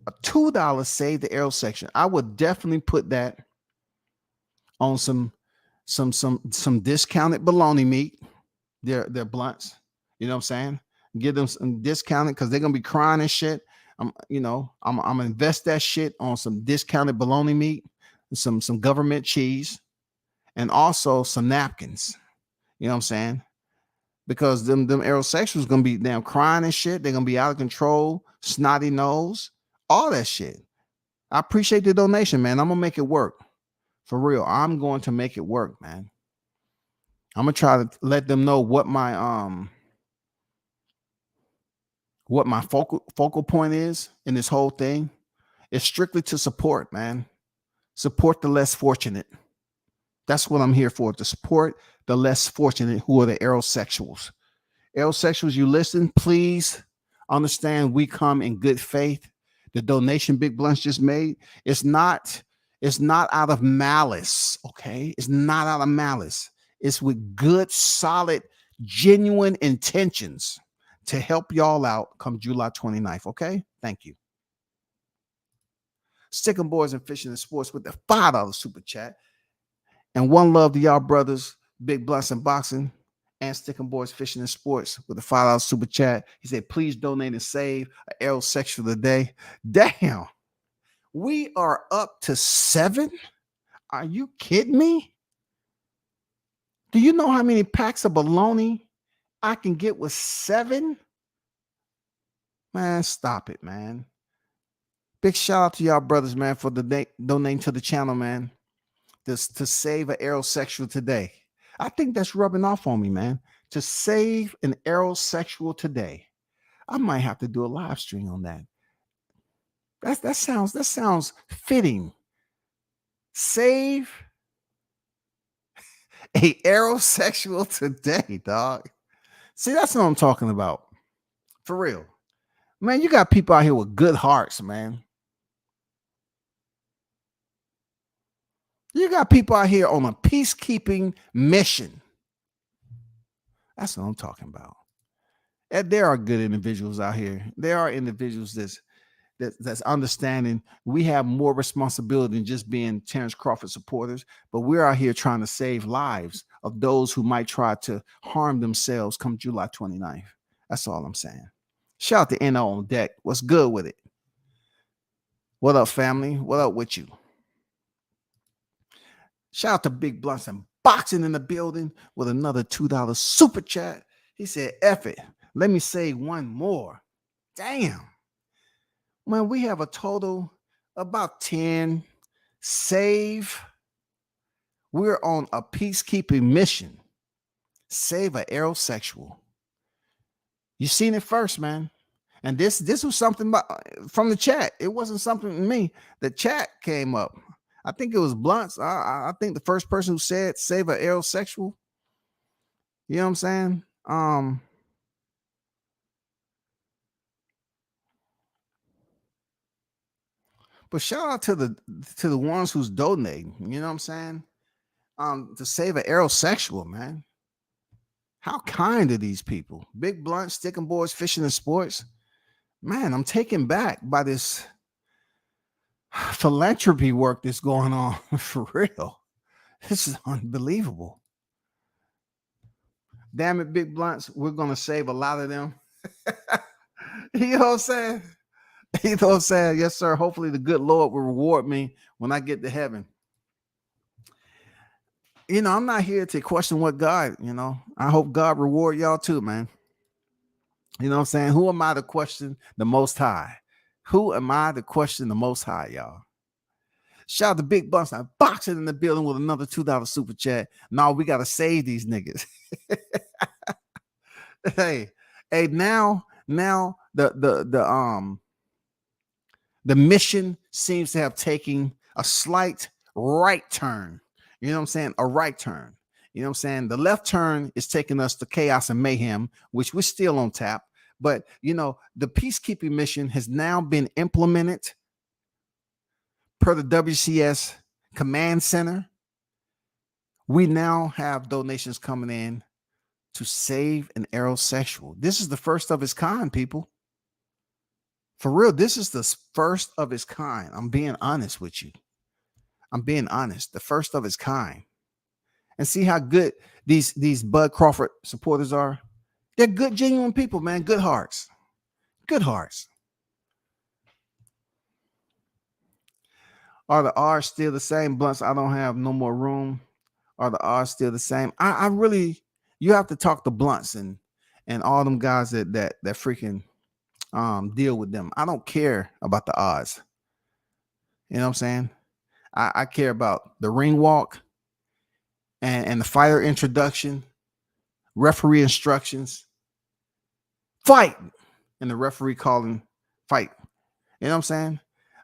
A $2 save the arrow section. I would definitely put that on some discounted bologna meat. They're blunts. You know what I'm saying? Give them some discounted because they're gonna be crying and shit. I'm gonna invest that shit on some discounted bologna meat, some government cheese, and also some napkins. You know what I'm saying? Because them aerosexuals gonna be damn crying and shit. They're gonna be out of control, snotty nose, all that shit. I appreciate the donation, man. I'm gonna make it work. For real. I'm going to make it work, man. I'm gonna try to let them know what my focal point is in this whole thing. It's strictly to support, man. Support the less fortunate. That's what I'm here for, to support the less fortunate, who are the aerosexuals. Aerosexuals, you listen, please understand we come in good faith. The donation Big Blunts just made, it's not out of malice, okay? It's not out of malice. It's with good, solid, genuine intentions to help y'all out come July 29th, okay? Thank you. Sticking Boys and Fishing and Sports with the $5 super chat. And one love to y'all brothers, Big Blunts and Boxing, and Sticking Boys Fishing and Sports with the $5 super chat. He said, please donate and save an aerosexual today. Damn. We are up to 7? Are you kidding me? Do you know how many packs of bologna I can get with 7? Man, stop it, man. Big shout out to y'all brothers, man, for the donating to the channel, man. To save an aerosexual today. I think that's rubbing off on me, man. To save an aerosexual today. I might have to do a live stream on that. That sounds fitting. Save a aerosexual today, dog. See, that's what I'm talking about. For real. Man, you got people out here with good hearts, man. You got people out here on a peacekeeping mission. That's what I'm talking about. And there are good individuals out here. There are individuals that's understanding we have more responsibility than just being Terrence Crawford supporters, but we're out here trying to save lives of those who might try to harm themselves come July 29th. That's all I'm saying. Shout out to NO on deck. What's good with it? What up, family? What up with you? Shout out to Big Blunts and Boxing in the building with another $2 super chat. He said, F it. Let me say one more. Damn. Man, we have a total about 10. Save. We're on a peacekeeping mission. Save an aerosexual. You seen it first, man. And this was something from the chat. It wasn't something to me. The chat came up. I think it was Blunts. I think the first person who said save an aerosexual. You know what I'm saying? But shout out to the ones who's donating. You know what I'm saying? To save an aerosexual, man. How kind are these people? Big Blunt, Sticking Boys, Fishing and Sports. Man, I'm taken back by this philanthropy work that's going on. For real. This is unbelievable. Damn it, Big Blunts. We're going to save a lot of them. You know what I'm saying? You know what I'm saying? Yes, sir. Hopefully the good Lord will reward me when I get to heaven. You know, I'm not here to question what God, I hope God reward y'all too, man. You know what I'm saying? Who am I to question the Most High? Who am I to question the Most High, y'all? Shout out to Big Blunts and Boxing in the building with another $2 super chat. No, we got to save these niggas. Hey, now the mission seems to have taken a slight right turn. You know what I'm saying? A right turn. You know what I'm saying? The left turn is taking us to chaos and mayhem, which we're still on tap. But, the peacekeeping mission has now been implemented per the WCS command center. We now have donations coming in to save an aerosexual. This is the first of its kind, people. For real, this is the first of its kind. I'm being honest with you. I'm being honest. The first of its kind. And see how good these Bud Crawford supporters are? They're good, genuine people, man. Good hearts. Good hearts. Are the R's still the same? Blunts, I don't have no more room. Are the R's still the same? I really, you have to talk to Blunts and all them guys that freaking deal with them. I don't care about the odds. You know what I'm saying? I care about the ring walk and the fighter introduction, referee instructions, fight, and the referee calling fight. You know what I'm saying?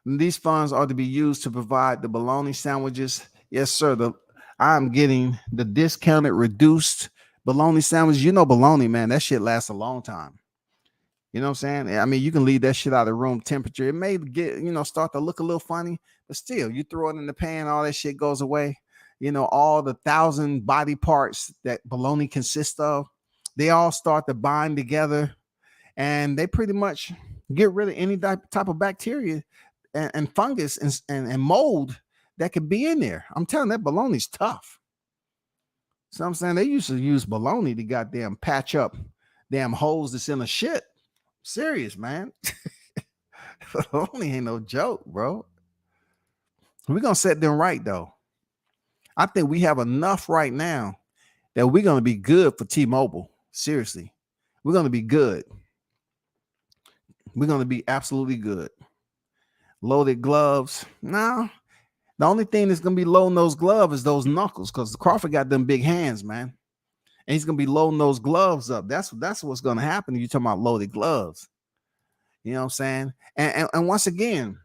And these funds are to be used to provide the bologna sandwiches. Yes, sir. I'm getting the discounted, reduced bologna sandwich. You know, bologna, man, that shit lasts a long time. You know what I'm saying? I mean, you can leave that shit out of room temperature. It may get, start to look a little funny, but still, you throw it in the pan, all that shit goes away. All the 1,000 body parts that bologna consists of, they all start to bind together, and they pretty much get rid of any type of bacteria and fungus and mold that could be in there. I'm telling you, that bologna's tough. So I'm saying they used to use bologna to goddamn patch up damn holes that's in a shit. Serious, man. Bologna ain't no joke, bro. We're gonna set them right though. I think we have enough right now that we're gonna be good for T-Mobile. Seriously, we're gonna be good. We're gonna be absolutely good. Loaded gloves. No, the only thing that's gonna be loading those gloves is those knuckles, because Crawford got them big hands, man. And he's gonna be loading those gloves up. That's what's gonna happen. You're talking about loaded gloves. You know what I'm saying? And once again,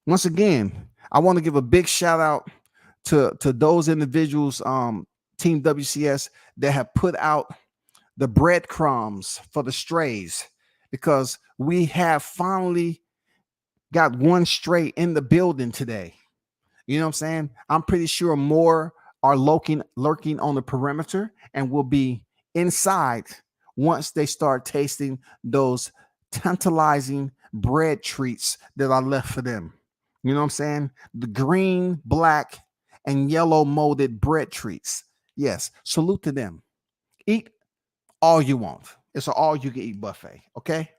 I want to give a big shout out to those individuals, Team WCS, that have put out the breadcrumbs for the strays, because we have finally got one stray in the building today. You know what I'm saying? I'm pretty sure more are lurking on the perimeter and will be inside once they start tasting those tantalizing bread treats that I left for them. You know what I'm saying? The green, black, and yellow molded bread treats. Yes, salute to them. Eat all you want. It's an all you can eat buffet, okay?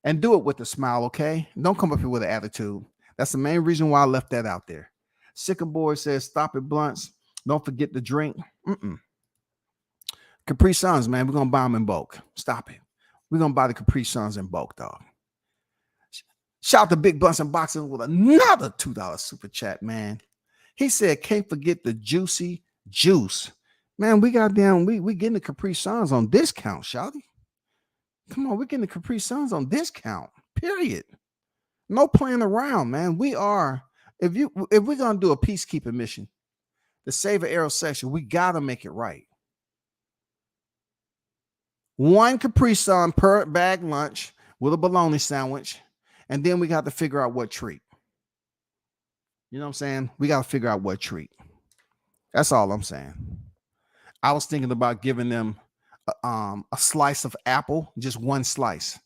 And do it with a smile, okay? Don't come up here with an attitude. That's the main reason why I left that out there. Sycamore says, stop it, blunts. Don't forget to drink. Capri Suns, man, we're going to buy them in bulk. Stop it. We're going to buy the Capri Suns in bulk, dog. Shout out to Big Blunts and Boxing with another $2 super chat, man. He said, can't forget the juicy juice. Man, we getting the Capri Suns on discount, shawty. Come on, we're getting the Capri Suns on discount, period. No playing around, man. We are, if we're going to do a peacekeeping mission to save an aerosexual, we got to make it right. One Capri Sun per bag lunch with a bologna sandwich, and then we got to figure out what treat. You know what I'm saying? We got to figure out what treat. That's all I'm saying. I was thinking about giving them a slice of apple, just one slice.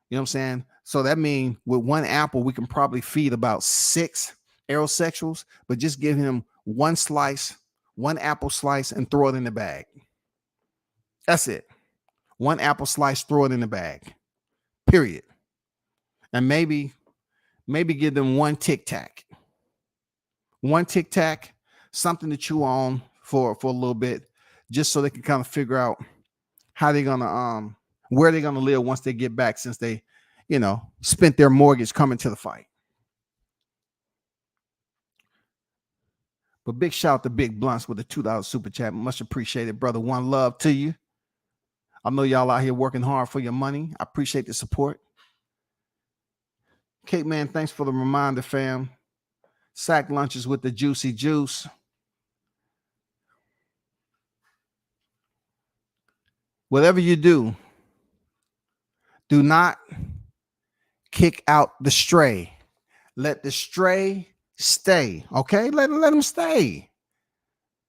You know what I'm saying? So that means with one apple, we can probably feed about 6 aerosexuals, but just give him one slice, one apple slice, and throw it in the bag. That's it. One apple slice, throw it in the bag. Period. And maybe give them one Tic Tac. One Tic Tac, something to chew on for a little bit, just so they can kind of figure out how they're gonna where they're gonna live once they get back, since they, spent their mortgage coming to the fight. But big shout out to Big Blunts with the $2 super chat. Much appreciated, brother. One love to you. I know y'all out here working hard for your money. I appreciate the support. Kate, man, thanks for the reminder, fam. Sack lunches with the juicy juice. Whatever you do, do not kick out the stray. Let the stray stay, okay? Let him stay.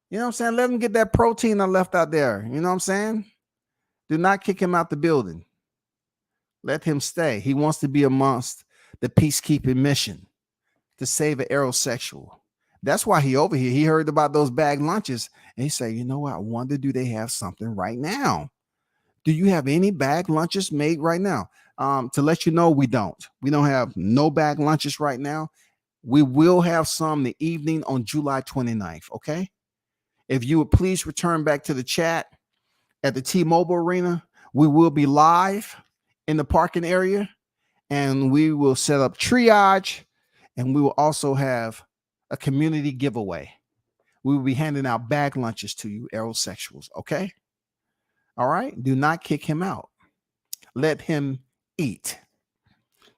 You know what I'm saying? Let him get that protein I left out there. You know what I'm saying? Do not kick him out the building. Let him stay. He wants to be amongst the peacekeeping mission to save an aerosexual. That's why he over here. He heard about those bag lunches, and he said, you know what? I wonder, do they have something right now? Do you have any bag lunches made right now? To let you know, we don't. We don't have no bag lunches right now. We will have some the evening on July 29th, okay? If you would please return back to the chat at the T-Mobile Arena, we will be live in the parking area, and we will set up triage, and we will also have a community giveaway. We will be handing out bag lunches to you aerosexuals, okay? All right? Do not kick him out. Let him eat.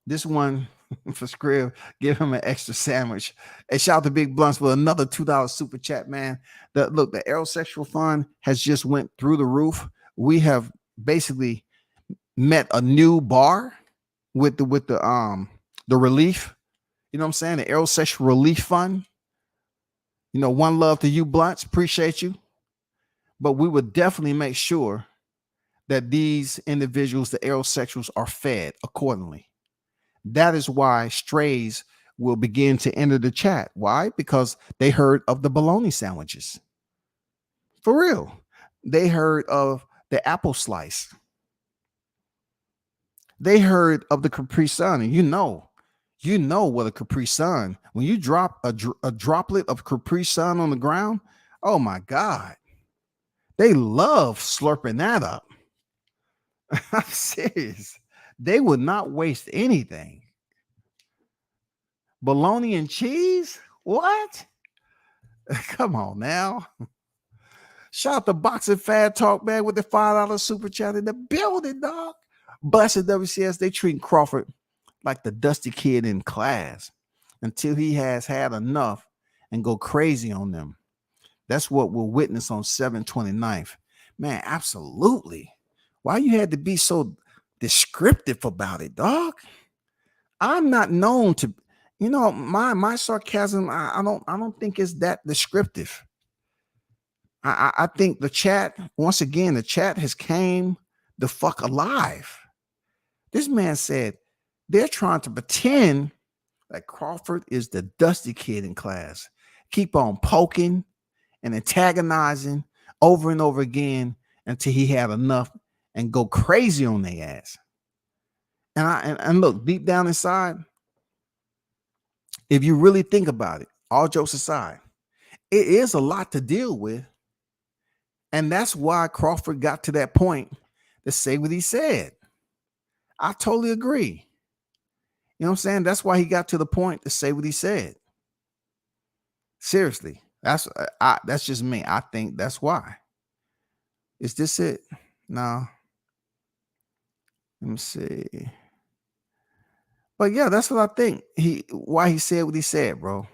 This one for Scrib, give him an extra sandwich. And shout out to Big Blunts with another $2 super chat, man. Look, the aerosexual fund has just went through the roof. We have basically met a new bar with the relief. You know what I'm saying? The aerosexual relief fund. You know, one love to you, Blunts. Appreciate you. But we would definitely make sure that these individuals, the aerosexuals, are fed accordingly. That is why strays will begin to enter the chat. Why? Because they heard of the bologna sandwiches. For real. They heard of the apple slice. They heard of the Capri Sun. And you know what a Capri Sun, when you drop a droplet of Capri Sun on the ground, oh my God. They love slurping that up. I'm serious. They would not waste anything. Bologna and cheese? What? Come on now. Shout out to Boxing Fad Talk, man, with the $5 super chat in the building, dog. Busted WCS, they treat Crawford like the dusty kid in class until he has had enough and go crazy on them. That's what we'll witness on 7/29th. Man, absolutely. Why you had to be so descriptive about it, dog? I'm not known to, my sarcasm. I don't think it's that descriptive. I think the chat, once again, the chat has came the fuck alive. This man said they're trying to pretend like Crawford is the dusty kid in class. Keep on poking and antagonizing over and over again until he had enough and go crazy on their ass. And look, deep down inside, if you really think about it, all jokes aside, it is a lot to deal with. And that's why Crawford got to that point to say what he said. I totally agree. You know what I'm saying? That's why he got to the point to say what he said. Seriously, that's just me. I think that's why. Is this it? No. Let me see. But yeah, that's what I think. Why he said what he said, bro.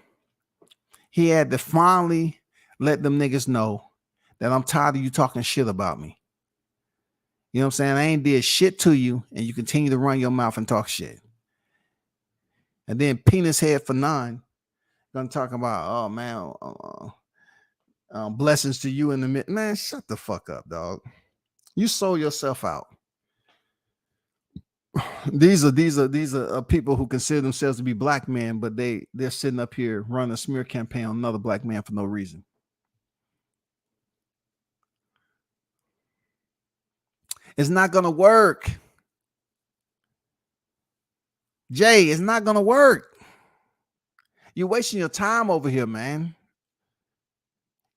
He had to finally let them niggas know that I'm tired of you talking shit about me. You know what I'm saying? I ain't did shit to you, and you continue to run your mouth and talk shit. And then Penis Head for 9 gonna talk about, oh man, blessings to you in the mid. Man, shut the fuck up, dog. You sold yourself out. These are people who consider themselves to be black men, but they're sitting up here running a smear campaign on another black man for no reason. It's not gonna work. Jay, it's not gonna work. You're wasting your time over here, man.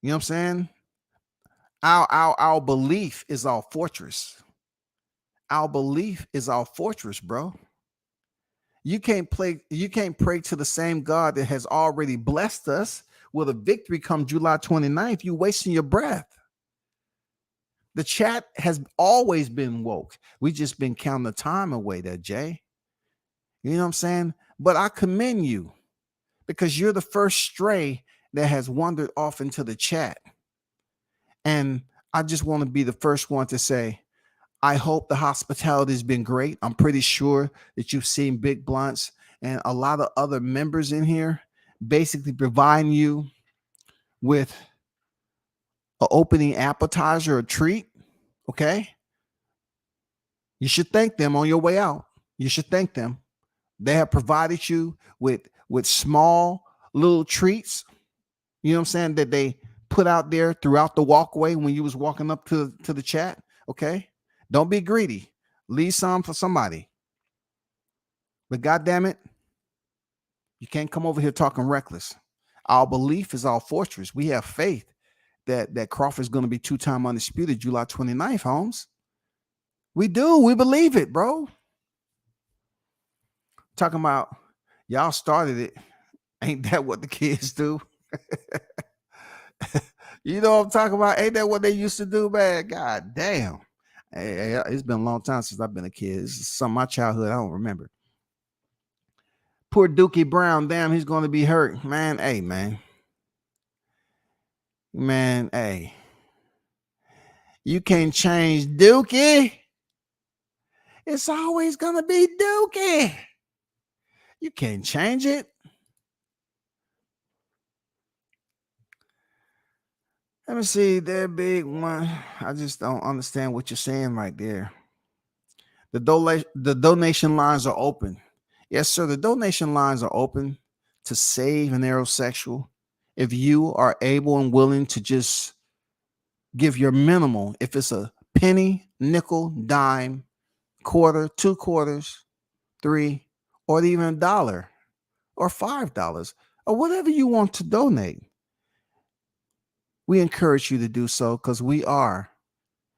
You know what I'm saying? Our belief is our fortress. Our belief is our fortress, bro. You can't pray to the same God that has already blessed us with a victory come July 29th. You're wasting your breath. The chat has always been woke. We just been counting the time away there, Jay. You know what I'm saying? But I commend you because you're the first stray that has wandered off into the chat. And I just want to be the first one to say, I hope the hospitality has been great. I'm pretty sure that you've seen Big Blunts and a lot of other members in here basically providing you with an opening appetizer or treat. Okay. You should thank them on your way out. You should thank them. They have provided you with small little treats. You know what I'm saying? That they put out there throughout the walkway when you was walking up to the chat. Okay. Don't be greedy. Leave some for somebody. But goddamn it, you can't come over here talking reckless. Our belief is our fortress. We have faith that Crawford's going to be 2-time undisputed July 29th, Holmes. We do. We believe it, bro. talking about y'all started it. Ain't that what the kids do? You know what I'm talking about? Ain't that what they used to do, man? God damn. Hey, it's been a long time since I've been a kid. This is some of my childhood I don't remember. Poor Dookie Brown. Damn, he's going to be hurt. Man, hey, man. Man, hey. You can't change Dookie. It's always going to be Dookie. You can't change it. Let me see that big one. I just don't understand what you're saying right there. The donation lines are open. Yes, sir. The donation lines are open to save an aerosexual. If you are able and willing to just give your minimal, if it's a penny, nickel, dime, quarter, 2 quarters, 3, or even $1 or $5 or whatever you want to donate, we encourage you to do so because we are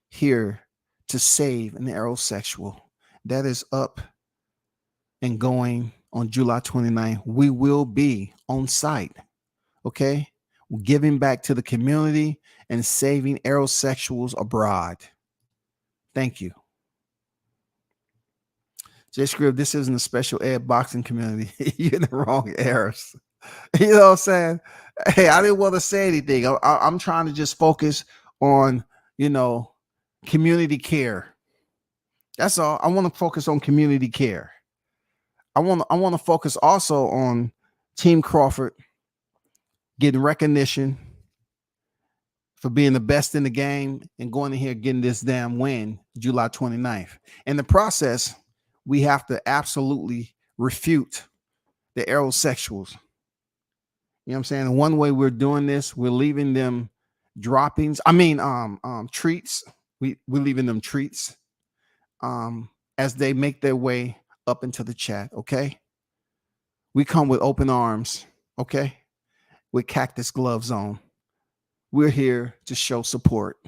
here to save an aerosexual. That is up and going on July 29th. We will be on site, okay? Giving back to the community and saving aerosexuals abroad. Thank you. J Scribb, this isn't a special ed boxing community. You're in the wrong eras. You know what I'm saying? Hey, I didn't want to say anything. I'm trying to just focus on, community care. That's all. I want to focus on community care. I want to focus also on Team Crawford getting recognition for being the best in the game and going in here getting this damn win July 29th. In the process, we have to absolutely refute the aerosexuals. You know what I'm saying? And one way we're doing this, we're leaving them droppings. Treats. We're leaving them treats as they make their way up into the chat. Okay. We come with open arms. Okay. With cactus gloves on. We're here to show support.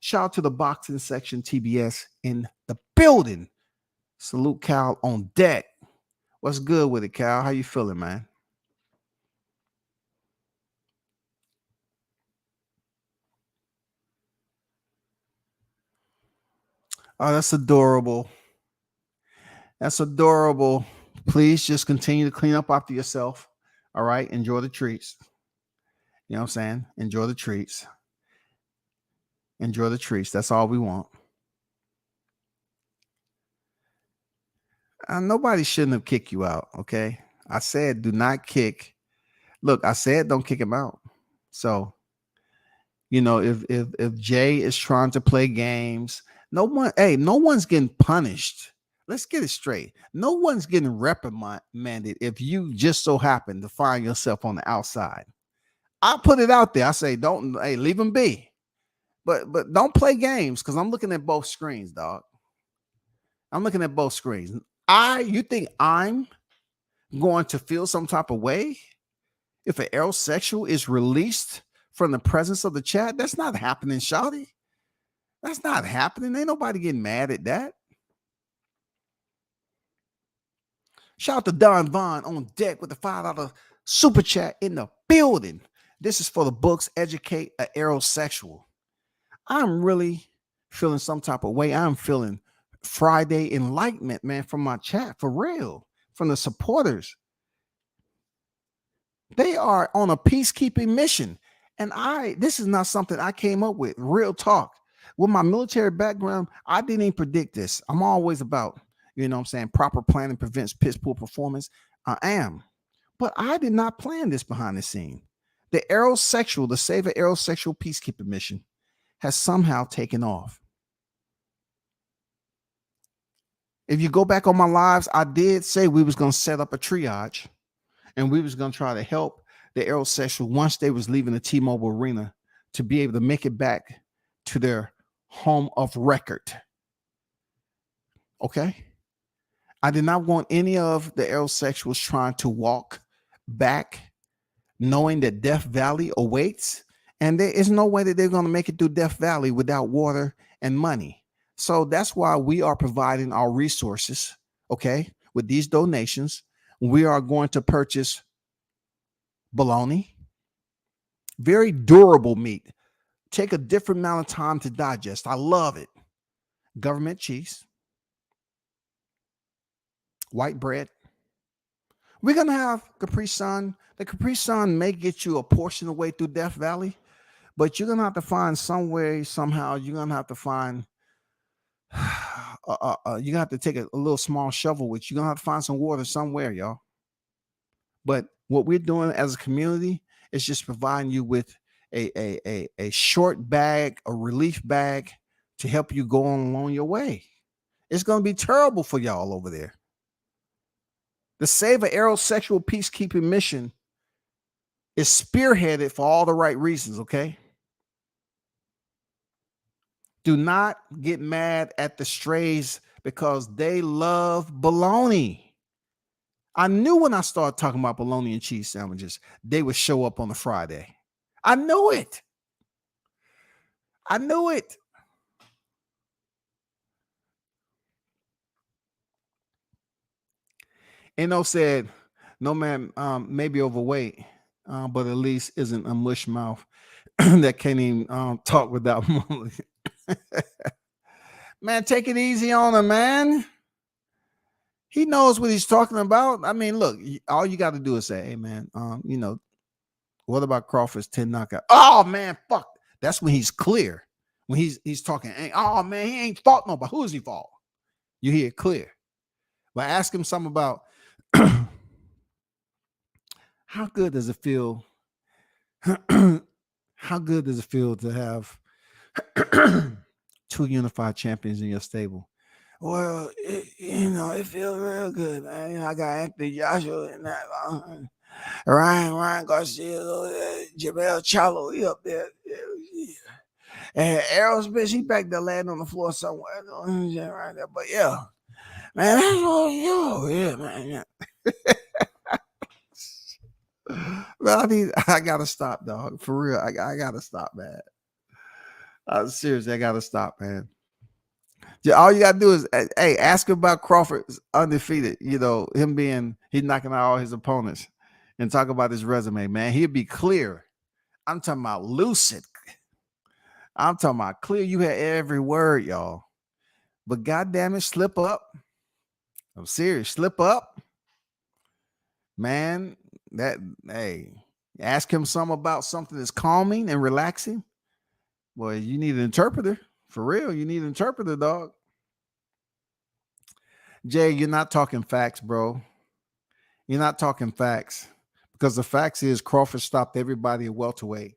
Shout out to the boxing section TBS in the building. Salute Cal on deck. What's good with it, Cal? How you feeling, man? Oh, that's adorable. That's adorable. Please just continue to clean up after yourself. All right. Enjoy the treats. You know what I'm saying? Enjoy the treats. Enjoy the treats. That's all we want. Nobody shouldn't have kicked you out. Okay. I said, do not kick. Look, I said, don't kick him out. So, if Jay is trying to play games, no one's getting punished. Let's get it straight. No one's getting reprimanded if you just so happen to find yourself on the outside. I put it out there. I say, leave him be. But don't play games because I'm looking at both screens, dog. I'm looking at both screens. You think I'm going to feel some type of way if an aerosexual is released from the presence of the chat? That's not happening, shawty. That's not happening. Ain't nobody getting mad at that. Shout out to Don Vaughn on deck with the $5 super chat in the building. This is for the books, Educate an Aerosexual. I'm really feeling some type of way. I'm feeling Friday enlightenment, man, from my chat, for real, from the supporters. They are on a peacekeeping mission. And this is not something I came up with. Real talk. With my military background, I didn't even predict this. I'm always about, proper planning prevents piss poor performance. I am. But I did not plan this behind the scene. The Save an Aerosexual Peacekeeping Mission has somehow taken off. If you go back on my lives, I did say we was going to set up a triage and we was going to try to help the aerosexual once they was leaving the T-Mobile Arena to be able to make it back to their home of record. Okay? I did not want any of the aerosexuals trying to walk back knowing that Death Valley awaits, and there is no way that they're going to make it through Death Valley without water and money. So that's why we are providing our resources, okay? with these donations, we are going to purchase bologna, very durable meat. Take a different amount of time to digest. I love it. Government cheese, white bread. We're going to have Capri Sun. The Capri Sun may get you a portion of the way through Death Valley, but you're going to have to find some way, somehow, you're going to have to find, you're going to have to take a little small shovel with you. You're going to have to find some water somewhere, y'all. But what we're doing as a community is just providing you with a short bag, a relief bag to help you go on along your way. It's going to be terrible for y'all over there. The Save an Aerosexual Peacekeeping Mission is spearheaded for all the right reasons, okay? Do not get mad at the strays because they love bologna. I knew when I started talking about bologna and cheese sandwiches, they would show up on a Friday. I knew it. I knew it. Eno said, no man may be overweight, but at least isn't a mush mouth that can't even talk without mumbling. Man, take it easy on him, man. He knows what he's talking about. I mean, look, all you got to do is say, hey, man, what about Crawford's 10 knockout? Oh, man, fuck. That's when he's clear. When he's talking, oh, man, he ain't fought nobody. Who is he fought? You hear it clear. But ask him something about how good does it feel? How good does it feel to have two unified champions in your stable? Well, it feels real good, man. I got Anthony Joshua and that Ryan Garcia, Jamel Charlo, he up there. And Errol Spence, he back there laying on the floor somewhere. Right there. But yeah, man, that's all you. Yeah, man. Yeah. Well, I gotta stop, dog. For real, I gotta stop, man. Seriously, I gotta stop, man. All you gotta do is, hey, ask him about Crawford's undefeated. Him he's knocking out all his opponents, and talk about his resume, man. He'll be clear. I'm talking about lucid. I'm talking about clear. You had every word, y'all. But goddamn it, slip up. I'm serious. Slip up, man. Ask him something about something that's calming and relaxing. Boy, you need an interpreter. For real, you need an interpreter, dog. Jay, you're not talking facts, bro. You're not talking facts. Because the facts is Crawford stopped everybody at welterweight.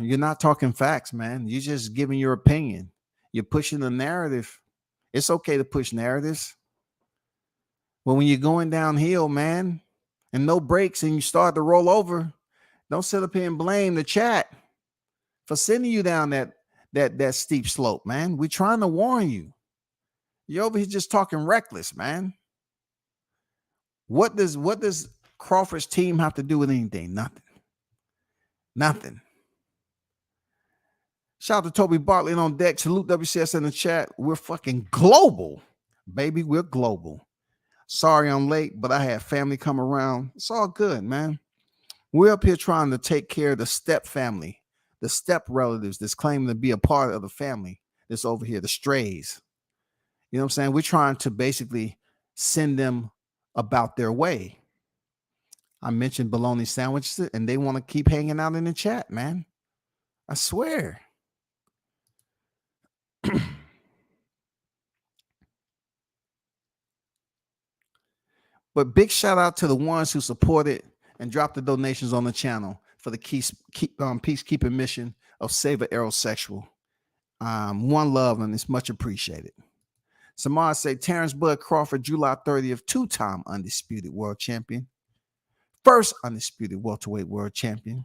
You're not talking facts, man. You're just giving your opinion. You're pushing the narrative. It's okay to push narratives. But when you're going downhill, man, and no brakes and you start to roll over, don't sit up here and blame the chat for sending you down that steep slope, man. We're trying to warn you. You're over here just talking reckless, man. What does Crawford's team have to do with anything? Nothing. Shout out to Toby Bartlett on deck. Salute WCS in the chat. We're fucking global, baby. We're global. Sorry I'm late, but I had family come around. It's all good, man. We're up here trying to take care of the step family, the step relatives that's claiming to be a part of the family that's over here, the strays. You know what I'm saying? We're trying to basically send them about their way. I mentioned bologna sandwiches, and they want to keep hanging out in the chat, man. I swear. But big shout out to the ones who supported and dropped the donations on the channel for the peacekeeping mission of Save an Aerosexual. One love, and it's much appreciated. Samar say Terrence Bud Crawford, July 30th, two-time undisputed world champion, first undisputed welterweight world champion,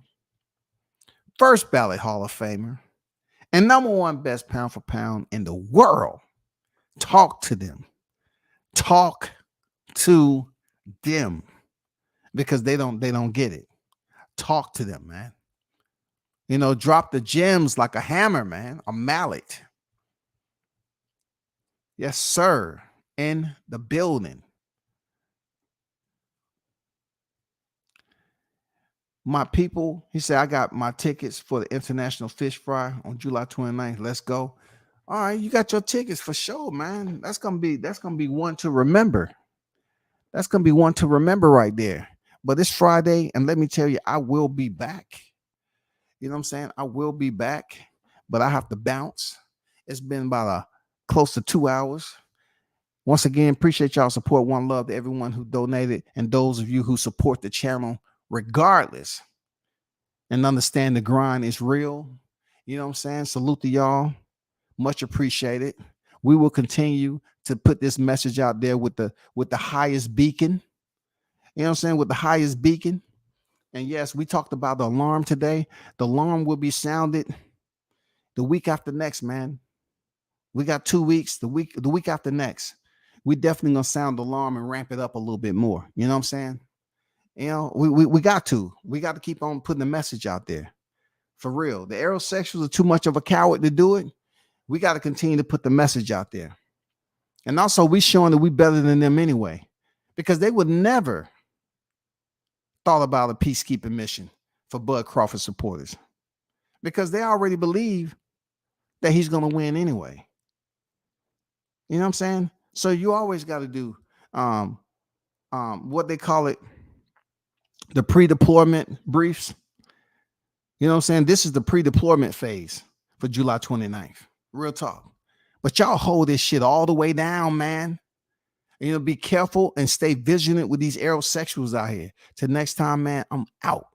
first ballot Hall of Famer, and number one best pound for pound in the world. Talk to them. Talk to them, because they don't get it. Talk to them, man. Drop the gems like a hammer, man, a mallet. Yes, sir. In the building. My people, he said, I got my tickets for the International Fish Fry on July 29th. Let's go. All right, you got your tickets for sure, man. That's gonna be one to remember. That's gonna be one to remember right there. But it's Friday, and let me tell you, I will be back. You know what I'm saying? I will be back, but I have to bounce. It's been about close to 2 hours. Once again, appreciate y'all support. One love to everyone who donated and those of you who support the channel regardless and understand the grind is real. You know what I'm saying? Salute to y'all. Much appreciated. We will continue to put this message out there with the highest beacon. You know what I'm saying? With the highest beacon. And yes, we talked about the alarm today. The alarm will be sounded the week after next, man. We got 2 weeks. The week after next, we definitely gonna sound the alarm and ramp it up a little bit more. You know what I'm saying? You know, we got to keep on putting the message out there. For real. The aerosexuals are too much of a coward to do it. We got to continue to put the message out there. And also we showing that we better than them anyway, because they would never thought about a peacekeeping mission for Bud Crawford supporters, because they already believe that he's going to win anyway. You know what I'm saying? So you always got to do what they call it, the pre-deployment briefs. You know what I'm saying? This is the pre-deployment phase for July 29th. Real talk. But y'all hold this shit all the way down, man. You know, be careful and stay vigilant with these aerosexuals out here. Till next time, man, I'm out.